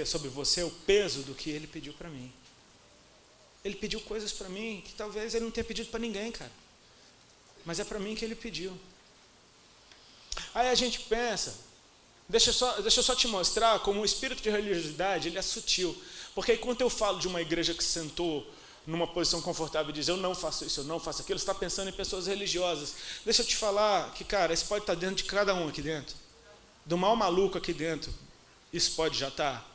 sobre você o peso do que Ele pediu para mim. Ele pediu coisas para mim que talvez Ele não tenha pedido para ninguém, cara. Mas é para mim que Ele pediu. Aí a gente pensa, deixa eu só te mostrar como o espírito de religiosidade, ele é sutil. Porque enquanto eu falo de uma igreja que sentou numa posição confortável e diz: eu não faço isso, eu não faço aquilo, você está pensando em pessoas religiosas. Deixa eu te falar que, cara, isso pode estar dentro de cada um aqui dentro. Do mal maluco aqui dentro, isso pode já estar.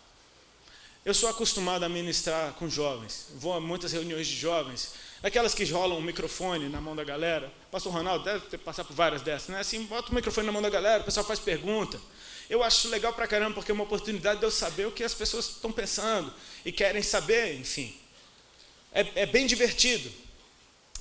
Eu sou acostumado a ministrar com jovens, vou a muitas reuniões de jovens, aquelas que rolam um microfone na mão da galera. O pastor Ronaldo deve ter passado por várias dessas, né? Assim, bota o microfone na mão da galera, o pessoal faz pergunta. Eu acho isso legal pra caramba, porque é uma oportunidade de eu saber o que as pessoas estão pensando e querem saber, enfim. É bem divertido.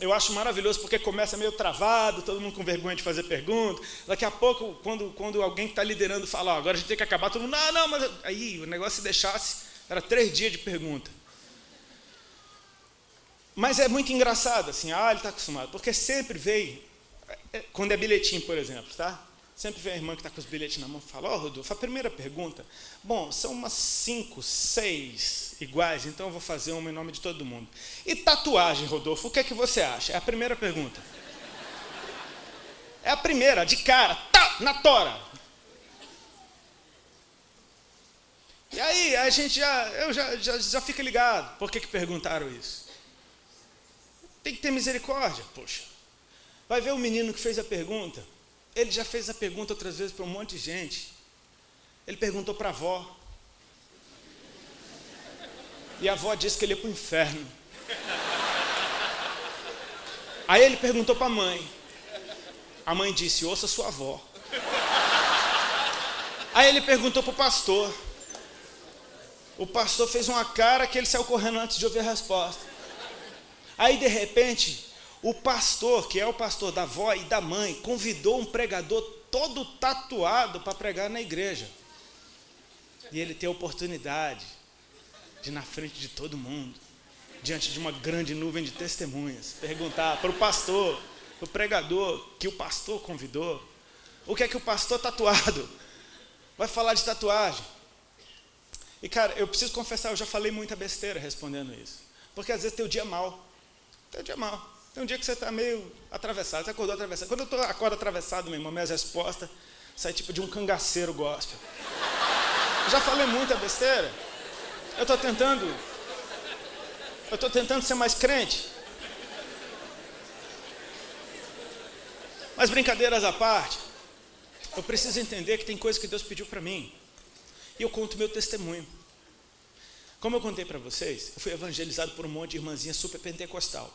Eu acho maravilhoso, porque começa meio travado, todo mundo com vergonha de fazer pergunta. Daqui a pouco, quando alguém que está liderando fala: agora a gente tem que acabar, todo mundo: não, mas aí o negócio se deixasse, era 3 dias de pergunta. Mas é muito engraçado, assim, ele está acostumado, porque sempre vem, quando é bilhetinho, por exemplo, tá? Sempre vem a irmã que está com os bilhetes na mão e fala: Rodolfo, a primeira pergunta, bom, são umas 5, 6 iguais, então eu vou fazer uma em nome de todo mundo. E tatuagem, Rodolfo, o que é que você acha? É a primeira pergunta. É a primeira, de cara, na tora. E aí, a gente já fica ligado. Por que perguntaram isso? Tem que ter misericórdia, poxa. Vai ver o menino que fez a pergunta. Ele já fez a pergunta outras vezes para um monte de gente. Ele perguntou para a avó. E a avó disse que ele ia para o inferno. Aí ele perguntou para a mãe. A mãe disse: ouça sua avó. Aí ele perguntou para o pastor. O pastor fez uma cara que ele saiu correndo antes de ouvir a resposta. Aí de repente, o pastor, que é o pastor da avó e da mãe, convidou um pregador todo tatuado para pregar na igreja. E ele tem a oportunidade de, na frente de todo mundo, diante de uma grande nuvem de testemunhas, perguntar para o pastor, para o pregador que o pastor convidou, o que é que o pastor tatuado vai falar de tatuagem. E cara, eu preciso confessar, eu já falei muita besteira respondendo isso. Porque às vezes tem o dia mal. Tem um dia que você está meio atravessado, você acordou atravessado. Quando eu acordo atravessado, meu irmão, minhas respostas saem tipo de um cangaceiro gospel. Eu já falei muita besteira. Eu estou tentando ser mais crente. Mas brincadeiras à parte, eu preciso entender que tem coisa que Deus pediu para mim. E eu conto meu testemunho. Como eu contei para vocês, eu fui evangelizado por um monte de irmãzinha super pentecostal.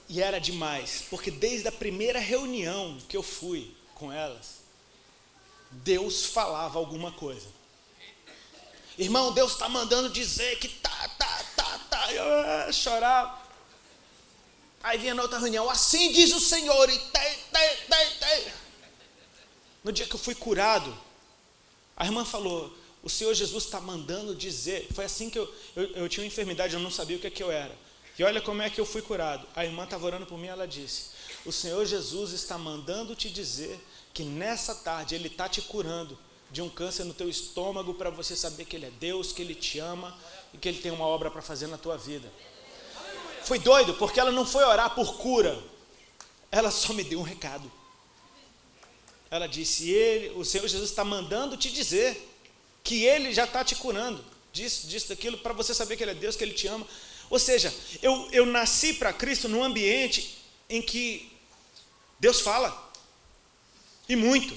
E era demais, porque desde a primeira reunião que eu fui com elas, Deus falava alguma coisa. Irmão, Deus está mandando dizer que tá. Eu chorava. Aí vinha na outra reunião, assim diz o Senhor, e No dia que eu fui curado, a irmã falou, o Senhor Jesus está mandando dizer. Foi assim que eu tinha uma enfermidade, eu não sabia o que eu era. E olha como é que eu fui curado. A irmã estava orando por mim, ela disse, o Senhor Jesus está mandando te dizer que nessa tarde Ele está te curando de um câncer no teu estômago, para você saber que Ele é Deus, que Ele te ama e que Ele tem uma obra para fazer na tua vida. Foi doido, porque ela não foi orar por cura, ela só me deu um recado. Ela disse, o Senhor Jesus está mandando te dizer que Ele já está te curando disso, daquilo, para você saber que Ele é Deus, que Ele te ama. Ou seja, eu nasci para Cristo num ambiente em que Deus fala, e muito.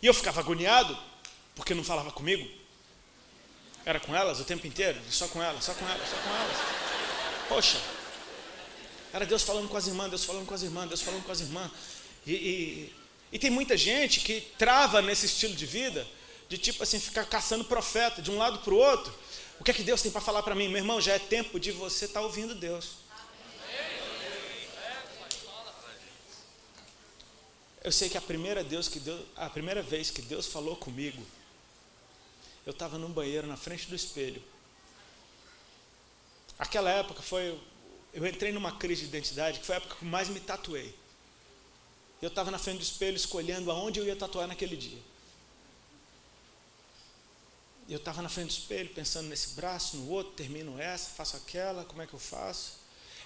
E eu ficava agoniado, porque não falava comigo. Era com elas o tempo inteiro, só com elas. Poxa, era Deus falando com as irmãs, Deus falando com as irmãs. E tem muita gente que trava nesse estilo de vida, de tipo assim, ficar caçando profeta de um lado para o outro. O que é que Deus tem para falar para mim? Meu irmão, já é tempo de você estar ouvindo Deus. Eu sei que a primeira vez que Deus falou comigo, eu estava num banheiro na frente do espelho. Aquela época eu entrei numa crise de identidade, que foi a época que eu mais me tatuei. Eu estava na frente do espelho escolhendo aonde eu ia tatuar naquele dia. Eu estava na frente do espelho pensando nesse braço, no outro, termino essa, faço aquela, como é que eu faço?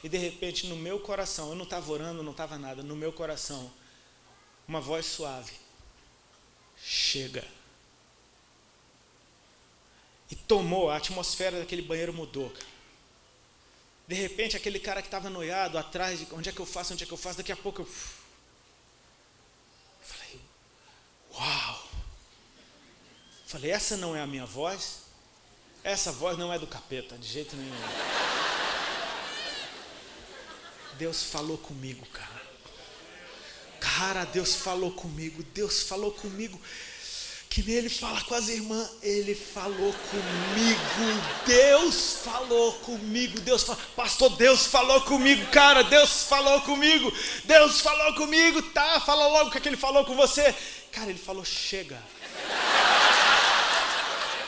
E de repente no meu coração, eu não estava orando, não estava nada, no meu coração, uma voz suave, chega. E tomou, a atmosfera daquele banheiro mudou, cara. De repente aquele cara que estava noiado atrás, de onde é que eu faço, daqui a pouco eu falei, uau. Falei, essa não é a minha voz, essa voz não é do capeta, de jeito nenhum. Deus falou comigo, cara. Deus falou comigo, que nem Ele fala com as irmãs, Ele falou comigo, Deus falou comigo, pastor, Deus falou comigo, cara, Deus falou comigo, tá, fala logo o que Ele falou com você. Cara, Ele falou, chega.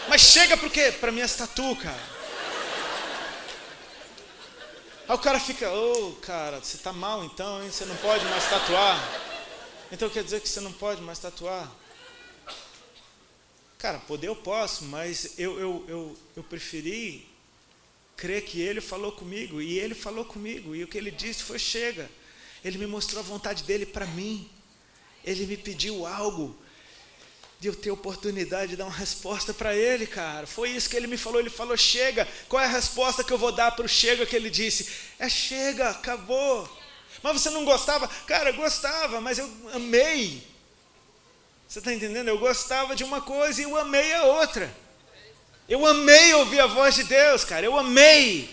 Mas chega por quê? Para minha tatu, cara. Aí o cara fica, cara, você tá mal então, hein? Você não pode mais tatuar. Então quer dizer que você não pode mais tatuar? Cara, poder eu posso, mas eu preferi crer que Ele falou comigo, e Ele falou comigo, e o que Ele disse foi chega. Ele me mostrou a vontade dEle para mim. Ele me pediu algo, de eu ter oportunidade de dar uma resposta para Ele, cara. Foi isso que Ele me falou. Ele falou, chega. Qual é a resposta que eu vou dar para o chega que Ele disse? É chega, acabou. Mas você não gostava? Cara, eu gostava, mas eu amei. Você está entendendo? Eu gostava de uma coisa e eu amei a outra. Eu amei ouvir a voz de Deus, cara. Eu amei,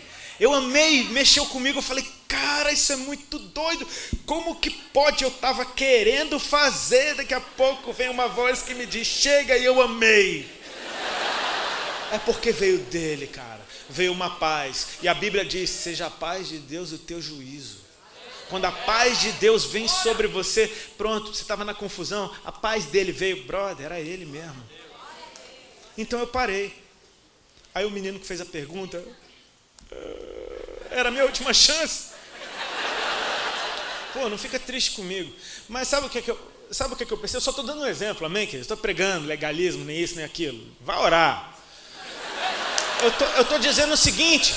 mexeu comigo. Eu falei, cara, isso é muito doido. Como que pode? Eu estava querendo fazer, daqui a pouco vem uma voz que me diz, chega, e eu amei. É porque veio dEle, cara. Veio uma paz. E a Bíblia diz, seja a paz de Deus o teu juízo. Quando a paz de Deus vem sobre você, pronto, você estava na confusão, a paz dEle veio, brother, era Ele mesmo. Então eu parei. Aí o menino que fez a pergunta, era a minha última chance. Pô, não fica triste comigo. Mas sabe o que eu pensei? Eu só estou dando um exemplo, amém, querido? Estou pregando legalismo, nem isso, nem aquilo. Vai orar. Eu estou dizendo o seguinte,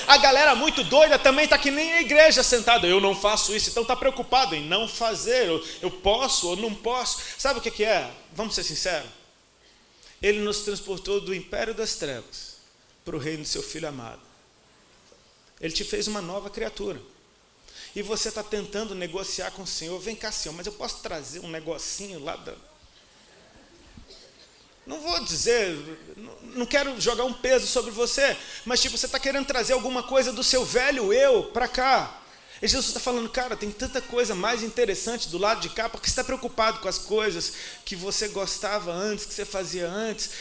a galera muito doida também está que nem a igreja sentada. Eu não faço isso, então está preocupado em não fazer. Eu posso ou não posso. Sabe o que é? Vamos ser sinceros. Ele nos transportou do império das trevas para o reino do seu Filho amado. Ele te fez uma nova criatura. e você está tentando negociar com o Senhor. Vem cá, Senhor, mas eu posso trazer um negocinho lá da... Não vou dizer, não quero jogar um peso sobre você, mas tipo, você está querendo trazer alguma coisa do seu velho eu para cá. E Jesus está falando, cara, tem tanta coisa mais interessante do lado de cá, porque você está preocupado com as coisas que você gostava antes, que você fazia antes.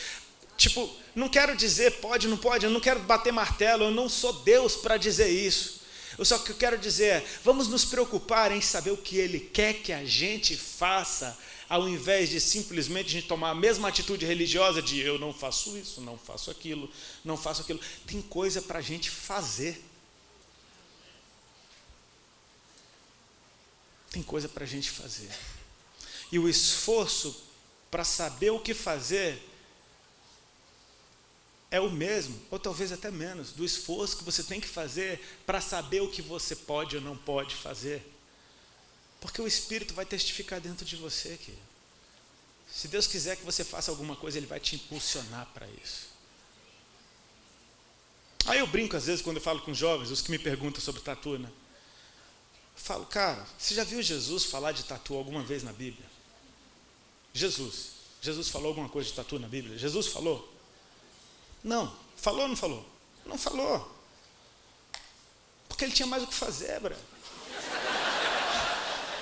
Tipo, não quero dizer pode, não pode, eu não quero bater martelo, eu não sou Deus para dizer isso. Só que eu quero dizer é, vamos nos preocupar em saber o que Ele quer que a gente faça, ao invés de simplesmente a gente tomar a mesma atitude religiosa de eu não faço isso, não faço aquilo, não faço aquilo. Tem coisa para a gente fazer. Tem coisa para a gente fazer. E o esforço para saber o que fazer é o mesmo, ou talvez até menos, do esforço que você tem que fazer para saber o que você pode ou não pode fazer. Porque o Espírito vai testificar dentro de você, querido. Se Deus quiser que você faça alguma coisa, Ele vai te impulsionar para isso. Aí eu brinco às vezes quando eu falo com jovens, os que me perguntam sobre tatu, né? Eu falo, cara, você já viu Jesus falar de tatu alguma vez na Bíblia? Jesus falou alguma coisa de tatu na Bíblia? Jesus falou? Não. Falou ou não falou? Não falou. Porque ele tinha mais o que fazer, brother.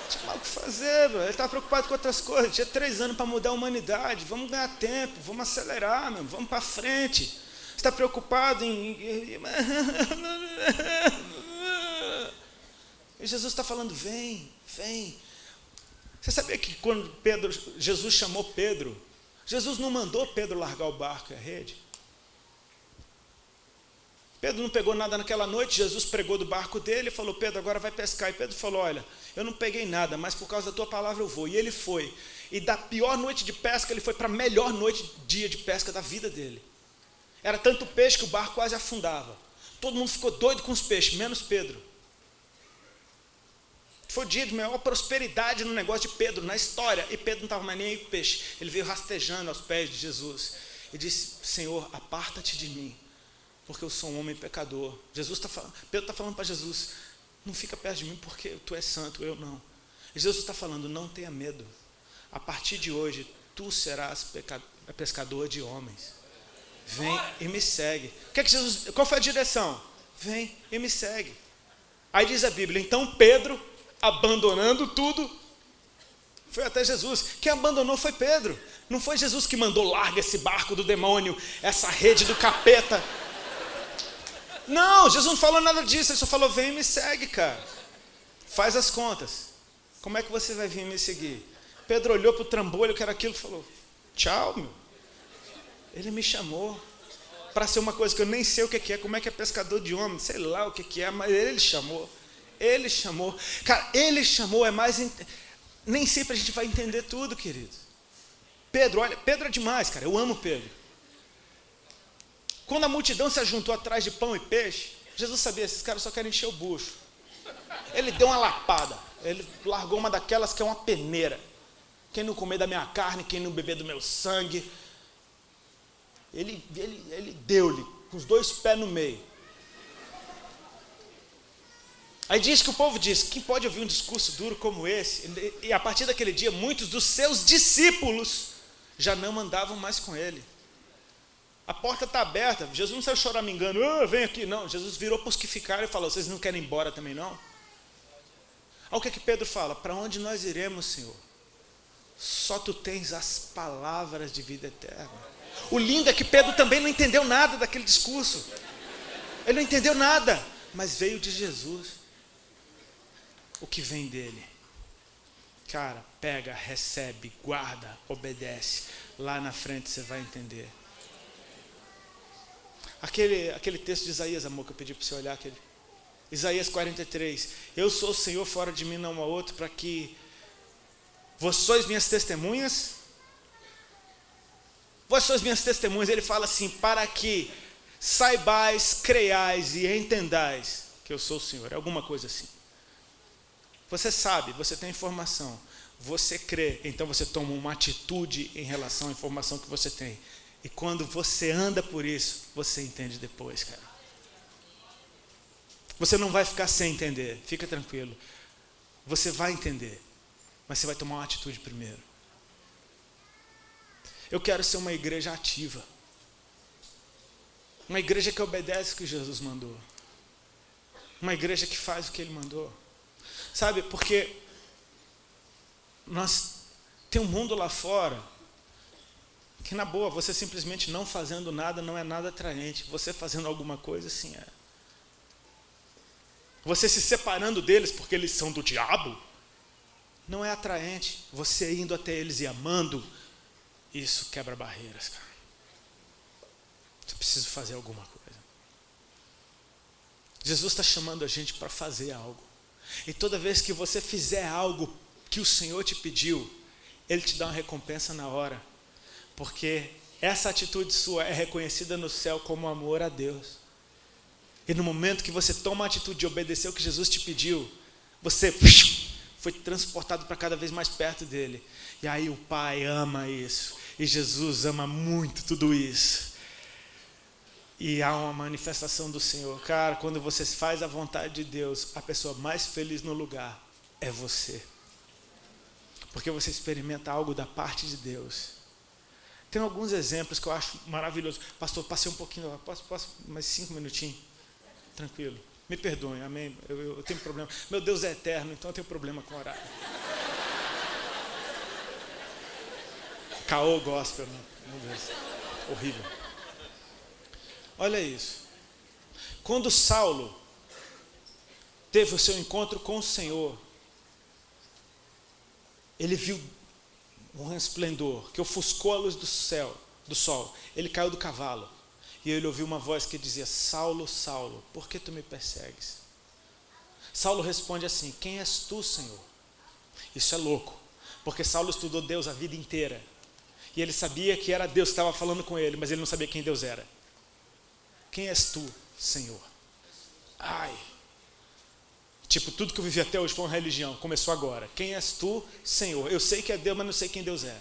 Tinha mais o que fazer, brother. Ele estava preocupado com outras coisas. Ele tinha 3 anos para mudar a humanidade. Vamos ganhar tempo, vamos acelerar, meu. Vamos para frente. Você está preocupado em... E Jesus está falando, vem, vem. Você sabia que quando Jesus chamou Pedro, Jesus não mandou Pedro largar o barco e a rede? Pedro não pegou nada naquela noite, Jesus pregou do barco dele e falou, Pedro, agora vai pescar. E Pedro falou, olha, eu não peguei nada, mas por causa da tua palavra eu vou. E ele foi. E da pior noite de pesca, ele foi para a melhor dia de pesca da vida dele. Era tanto peixe que o barco quase afundava. Todo mundo ficou doido com os peixes, menos Pedro. Foi o dia de maior prosperidade no negócio de Pedro, na história. E Pedro não estava mais nem aí com o peixe. Ele veio rastejando aos pés de Jesus. E disse, Senhor, aparta-te de mim, porque eu sou um homem pecador. Pedro está falando para Jesus, não fica perto de mim porque tu és santo, eu não. E Jesus está falando, não tenha medo. A partir de hoje, tu serás pescador de homens. Vem e me segue. Qual foi a direção? Vem e me segue. Aí diz a Bíblia, então Pedro, abandonando tudo, foi até Jesus. Quem abandonou foi Pedro. Não foi Jesus que mandou, larga esse barco do demônio, essa rede do capeta. Não, Jesus não falou nada disso, ele só falou, vem e me segue, cara. Faz as contas. Como é que você vai vir me seguir? Pedro olhou para o trambolho, que era aquilo, e falou, tchau, meu. Ele me chamou para ser uma coisa que eu nem sei o que é, como é que é pescador de homens, sei lá o que é, mas ele chamou. Ele chamou. Cara, ele chamou, é mais... Nem sempre a gente vai entender tudo, querido. Pedro, olha, Pedro é demais, cara, eu amo Pedro. Quando a multidão se ajuntou atrás de pão e peixe, Jesus sabia, esses caras só querem encher o bucho. Ele deu uma lapada, ele largou uma daquelas que é uma peneira. Quem não comer da minha carne, quem não beber do meu sangue. Ele deu-lhe, com os 2 pés no meio. Aí diz que o povo diz, quem pode ouvir um discurso duro como esse? E a partir daquele dia, muitos dos seus discípulos já não andavam mais com ele. A porta está aberta, Jesus não saiu choramingando, vem aqui, não. Jesus virou para os que ficaram e falou, vocês não querem ir embora também não? Olha o que Pedro fala, para onde nós iremos, Senhor? Só tu tens as palavras de vida eterna. O lindo é que Pedro também não entendeu nada daquele discurso. Ele não entendeu nada, mas veio de Jesus. O que vem dele. Cara, pega, recebe, guarda, obedece. Lá na frente você vai entender. Aquele texto de Isaías, amor, que eu pedi para você olhar, Isaías 43. Eu sou o Senhor, fora de mim não há outro, para que vós sois minhas testemunhas. Vós sois minhas testemunhas. Ele fala assim, para que saibais, creiais e entendais que eu sou o Senhor. É alguma coisa assim. Você sabe, você tem informação, você crê, então você toma uma atitude em relação à informação que você tem. E quando você anda por isso, você entende depois, cara. Você não vai ficar sem entender, fica tranquilo. Você vai entender, mas você vai tomar uma atitude primeiro. Eu quero ser uma igreja ativa. Uma igreja que obedece o que Jesus mandou. Uma igreja que faz o que Ele mandou. Sabe, porque tem um mundo lá fora que, na boa, você simplesmente não fazendo nada não é nada atraente. Você fazendo alguma coisa, sim é. Você se separando deles porque eles são do diabo, não é atraente. Você indo até eles e amando, isso quebra barreiras, cara. Você precisa fazer alguma coisa. Jesus está chamando a gente para fazer algo. E toda vez que você fizer algo que o Senhor te pediu, Ele te dá uma recompensa na hora. Porque essa atitude sua é reconhecida no céu como amor a Deus. E no momento que você toma a atitude de obedecer o que Jesus te pediu, você foi transportado para cada vez mais perto dele. E aí o Pai ama isso. E Jesus ama muito tudo isso. E há uma manifestação do Senhor. Cara, quando você faz a vontade de Deus, a pessoa mais feliz no lugar é você. Porque você experimenta algo da parte de Deus. Tem alguns exemplos que eu acho maravilhosos. Pastor, passei um pouquinho, posso mais 5 minutinhos? Tranquilo. Me perdoem, amém? Eu tenho problema. Meu Deus é eterno, então eu tenho problema com horário. Caô gospel, meu Deus. Horrível. Olha isso. Quando Saulo teve o seu encontro com o Senhor, ele viu um resplendor que ofuscou a luz do sol. Ele caiu do cavalo. E ele ouviu uma voz que dizia: Saulo, Saulo, por que tu me persegues? Saulo responde assim: quem és tu, Senhor? Isso é louco, porque Saulo estudou Deus a vida inteira. E ele sabia que era Deus que estava falando com ele, mas ele não sabia quem Deus era. Quem és tu, Senhor? Ai, tipo, tudo que eu vivi até hoje foi uma religião, começou agora. Quem és tu, Senhor? Eu sei que é Deus, mas não sei quem Deus é.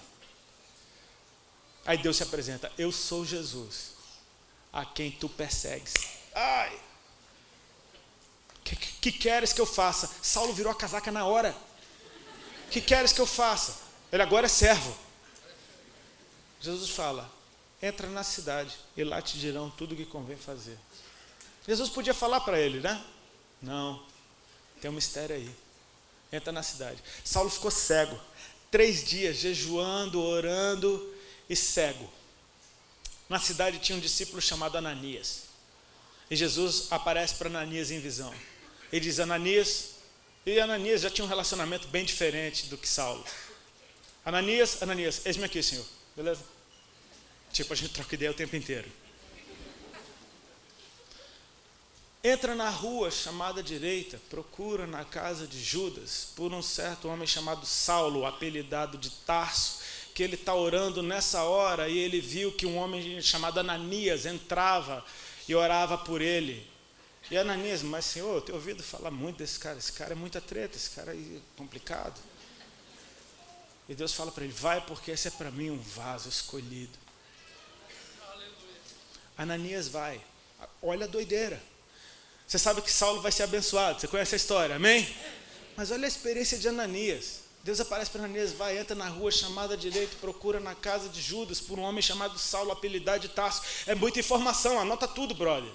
Aí Deus se apresenta: eu sou Jesus, a quem tu persegues. Ai! Que queres que eu faça? Saulo virou a casaca na hora. Que queres que eu faça? Ele agora é servo. Jesus fala: entra na cidade e lá te dirão tudo o que convém fazer. Jesus podia falar para ele, né? Não, tem um mistério aí. Entra na cidade. Saulo ficou cego. 3 dias jejuando, orando e cego. Na cidade tinha um discípulo chamado Ananias. E Jesus aparece para Ananias em visão. Ele diz: Ananias. E Ananias já tinha um relacionamento bem diferente do que Saulo. Ananias, eis-me aqui, Senhor. Beleza? Tipo, a gente troca ideia o tempo inteiro. Entra na rua chamada direita, procura na casa de Judas, por um certo homem chamado Saulo, apelidado de Tarso, que ele está orando nessa hora, e ele viu que um homem chamado Ananias entrava e orava por ele. E Ananias: mas Senhor, eu tenho ouvido falar muito desse cara, esse cara é muita treta, esse cara é complicado. E Deus fala para ele: vai, porque esse é para mim um vaso escolhido. Ananias vai. Olha a doideira. Você sabe que Saulo vai ser abençoado, você conhece a história, amém? Mas olha a experiência de Ananias. Deus aparece para Ananias: vai, entra na rua chamada direita, procura na casa de Judas, por um homem chamado Saulo, apelidado de Tarso. É muita informação, anota tudo, brother.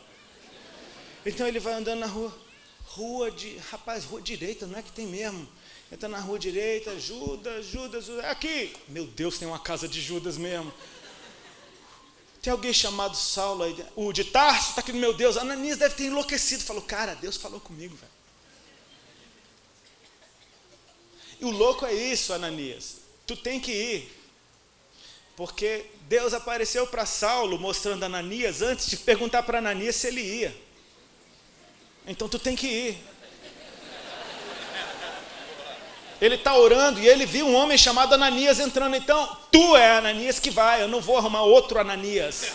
Então ele vai andando na rua. Rua direita, não é que tem mesmo. Entra na rua direita, Judas, aqui. Meu Deus, tem uma casa de Judas mesmo. Tem alguém chamado Saulo aí, o de Tarso está aqui, meu Deus. Ananias deve ter enlouquecido, falou: cara, Deus falou comigo, velho. E o louco é isso, Ananias, tu tem que ir, porque Deus apareceu para Saulo mostrando Ananias antes de perguntar para Ananias se ele ia. Então tu tem que ir. Ele está orando e ele viu um homem chamado Ananias entrando. Então, tu é Ananias que vai. Eu não vou arrumar outro Ananias.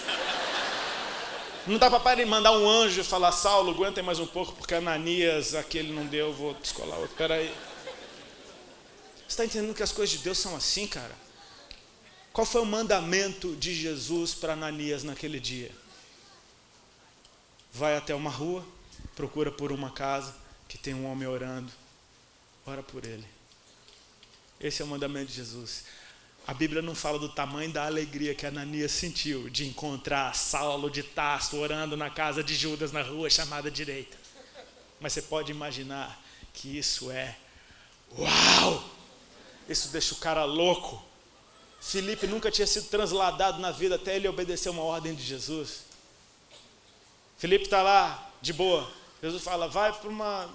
Não dá para mandar um anjo e falar: Saulo, aguenta mais um pouco, porque Ananias, aquele não deu, vou descolar outro. Espera aí. Você está entendendo que as coisas de Deus são assim, cara? Qual foi o mandamento de Jesus para Ananias naquele dia? Vai até uma rua procura por uma casa que tem um homem orando, ora por ele. Esse é o mandamento de Jesus. A Bíblia não fala do tamanho da alegria que Ananias sentiu de encontrar Saulo de Tarso orando na casa de Judas, na rua chamada Direita. Mas você pode imaginar que isso é uau! Isso deixa o cara louco. Filipe nunca tinha sido transladado na vida até ele obedecer uma ordem de Jesus. Filipe está lá, de boa. Jesus fala, vai para uma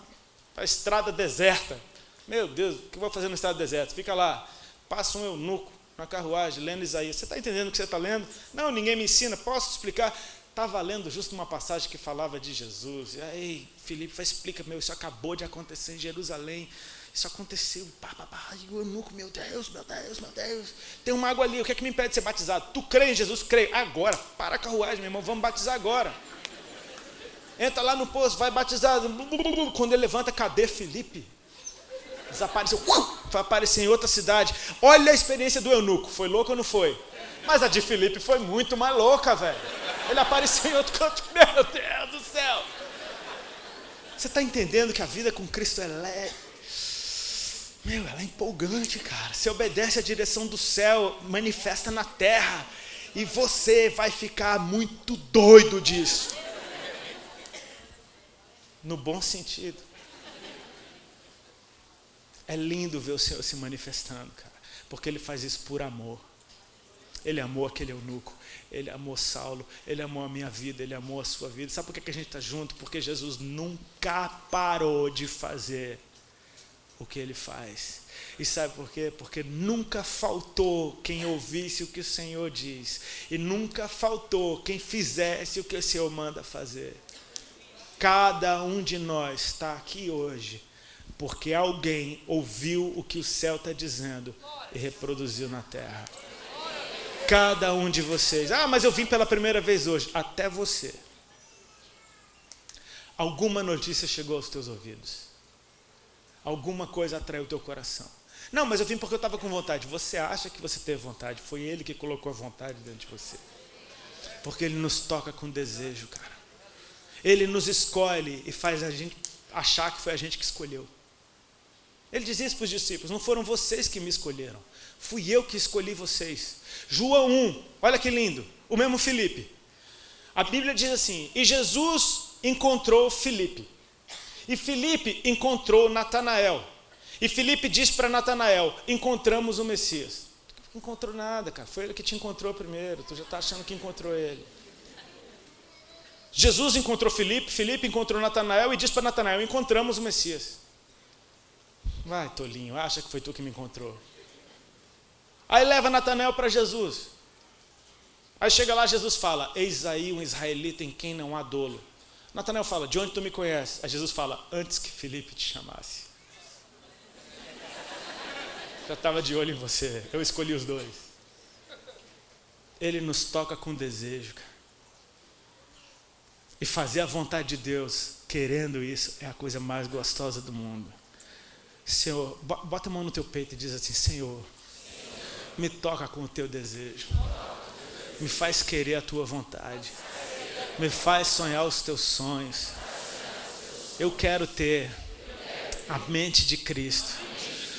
estrada deserta. Meu Deus, o que eu vou fazer na estrada deserta? Fica lá, passa um eunuco na carruagem, lendo Isaías. Você está entendendo o que você está lendo? Não, ninguém me ensina, posso explicar? Estava lendo justo uma passagem que falava de Jesus. E aí, Filipe, explica, isso acabou de acontecer em Jerusalém. Isso aconteceu, e o eunuco, meu Deus. Tem uma água ali, o que é que me impede de ser batizado? Tu crê em Jesus? Creio. Agora, para a carruagem, meu irmão, vamos batizar agora. Entra lá no poço, vai batizado. Quando ele levanta, cadê Filipe? Desapareceu, vai aparecer em outra cidade. Olha a experiência do eunuco, foi louco ou não foi? Mas a de Filipe foi muito mais louca, velho. Ele apareceu em outro canto, meu Deus do céu. Você está entendendo que a vida com Cristo ela é empolgante, cara. Você obedece à direção do céu, manifesta na terra, e você vai ficar muito doido disso. No bom sentido. É lindo ver o Senhor se manifestando, cara, porque Ele faz isso por amor. Ele amou aquele eunuco, Ele amou Saulo, Ele amou a minha vida, Ele amou a sua vida. Sabe por que a gente está junto? Porque Jesus nunca parou de fazer o que Ele faz. E sabe por quê? Porque nunca faltou quem ouvisse o que o Senhor diz. E nunca faltou quem fizesse o que o Senhor manda fazer. Cada um de nós está aqui hoje porque alguém ouviu o que o céu está dizendo e reproduziu na terra. Cada um de vocês. Mas eu vim pela primeira vez hoje. Até você. Alguma notícia chegou aos teus ouvidos. Alguma coisa atraiu o teu coração. Não, mas eu vim porque eu estava com vontade. Você acha que você teve vontade? Foi Ele que colocou a vontade dentro de você. Porque Ele nos toca com desejo, cara. Ele nos escolhe e faz a gente achar que foi a gente que escolheu. Ele dizia isso para os discípulos, não foram vocês que me escolheram, fui eu que escolhi vocês. João 1, olha que lindo, o mesmo Filipe. A Bíblia diz assim, e Jesus encontrou Filipe, e Filipe encontrou Natanael, e Filipe disse para Natanael, encontramos o Messias. Não encontrou nada, cara, foi ele que te encontrou primeiro, tu já está achando que encontrou ele. Jesus encontrou Filipe, Filipe encontrou Natanael e disse para Natanael, encontramos o Messias. Vai, tolinho, acha que foi tu que me encontrou. Aí leva Natanael para Jesus. Aí chega lá, Jesus fala, eis aí um israelita em quem não há dolo. Natanael fala, de onde tu me conheces? Aí Jesus fala, antes que Filipe te chamasse. Já estava de olho em você, eu escolhi os dois. Ele nos toca com desejo, cara. E fazer a vontade de Deus, querendo isso, é a coisa mais gostosa do mundo. Senhor, bota a mão no teu peito e diz assim, Senhor, me toca com o teu desejo. Me faz querer a tua vontade. Me faz sonhar os teus sonhos. Eu quero ter a mente de Cristo.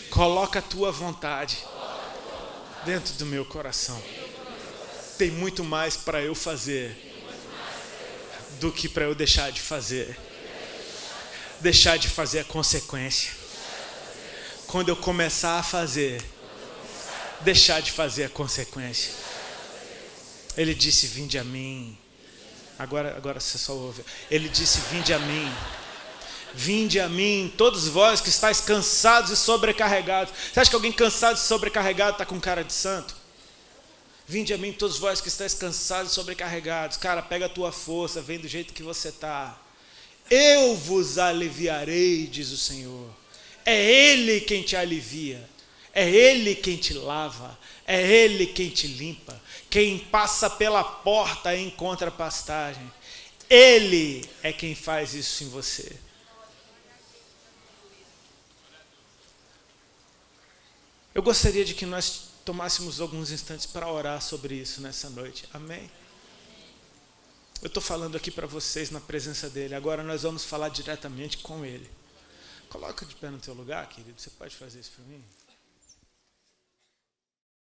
Coloca a tua vontade dentro do meu coração. Tem muito mais para eu fazer do que para eu deixar de fazer. Deixar de fazer é consequência. Quando eu começar a fazer, deixar de fazer é consequência. Ele disse, vinde a mim. Agora você só ouve. Ele disse, vinde a mim. Vinde a mim, todos vós que estáis cansados e sobrecarregados. Você acha que alguém cansado e sobrecarregado está com cara de santo? Vinde a mim, todos vós que estáis cansados e sobrecarregados. Cara, pega a tua força, vem do jeito que você está. Eu vos aliviarei, diz o Senhor. É Ele quem te alivia. É Ele quem te lava. É Ele quem te limpa. Quem passa pela porta encontra pastagem. Ele é quem faz isso em você. Eu gostaria de que nós tomássemos alguns instantes para orar sobre isso nessa noite. Amém? Eu estou falando aqui para vocês na presença dele. Agora nós vamos falar diretamente com ele. Coloca de pé no teu lugar, querido. Você pode fazer isso para mim?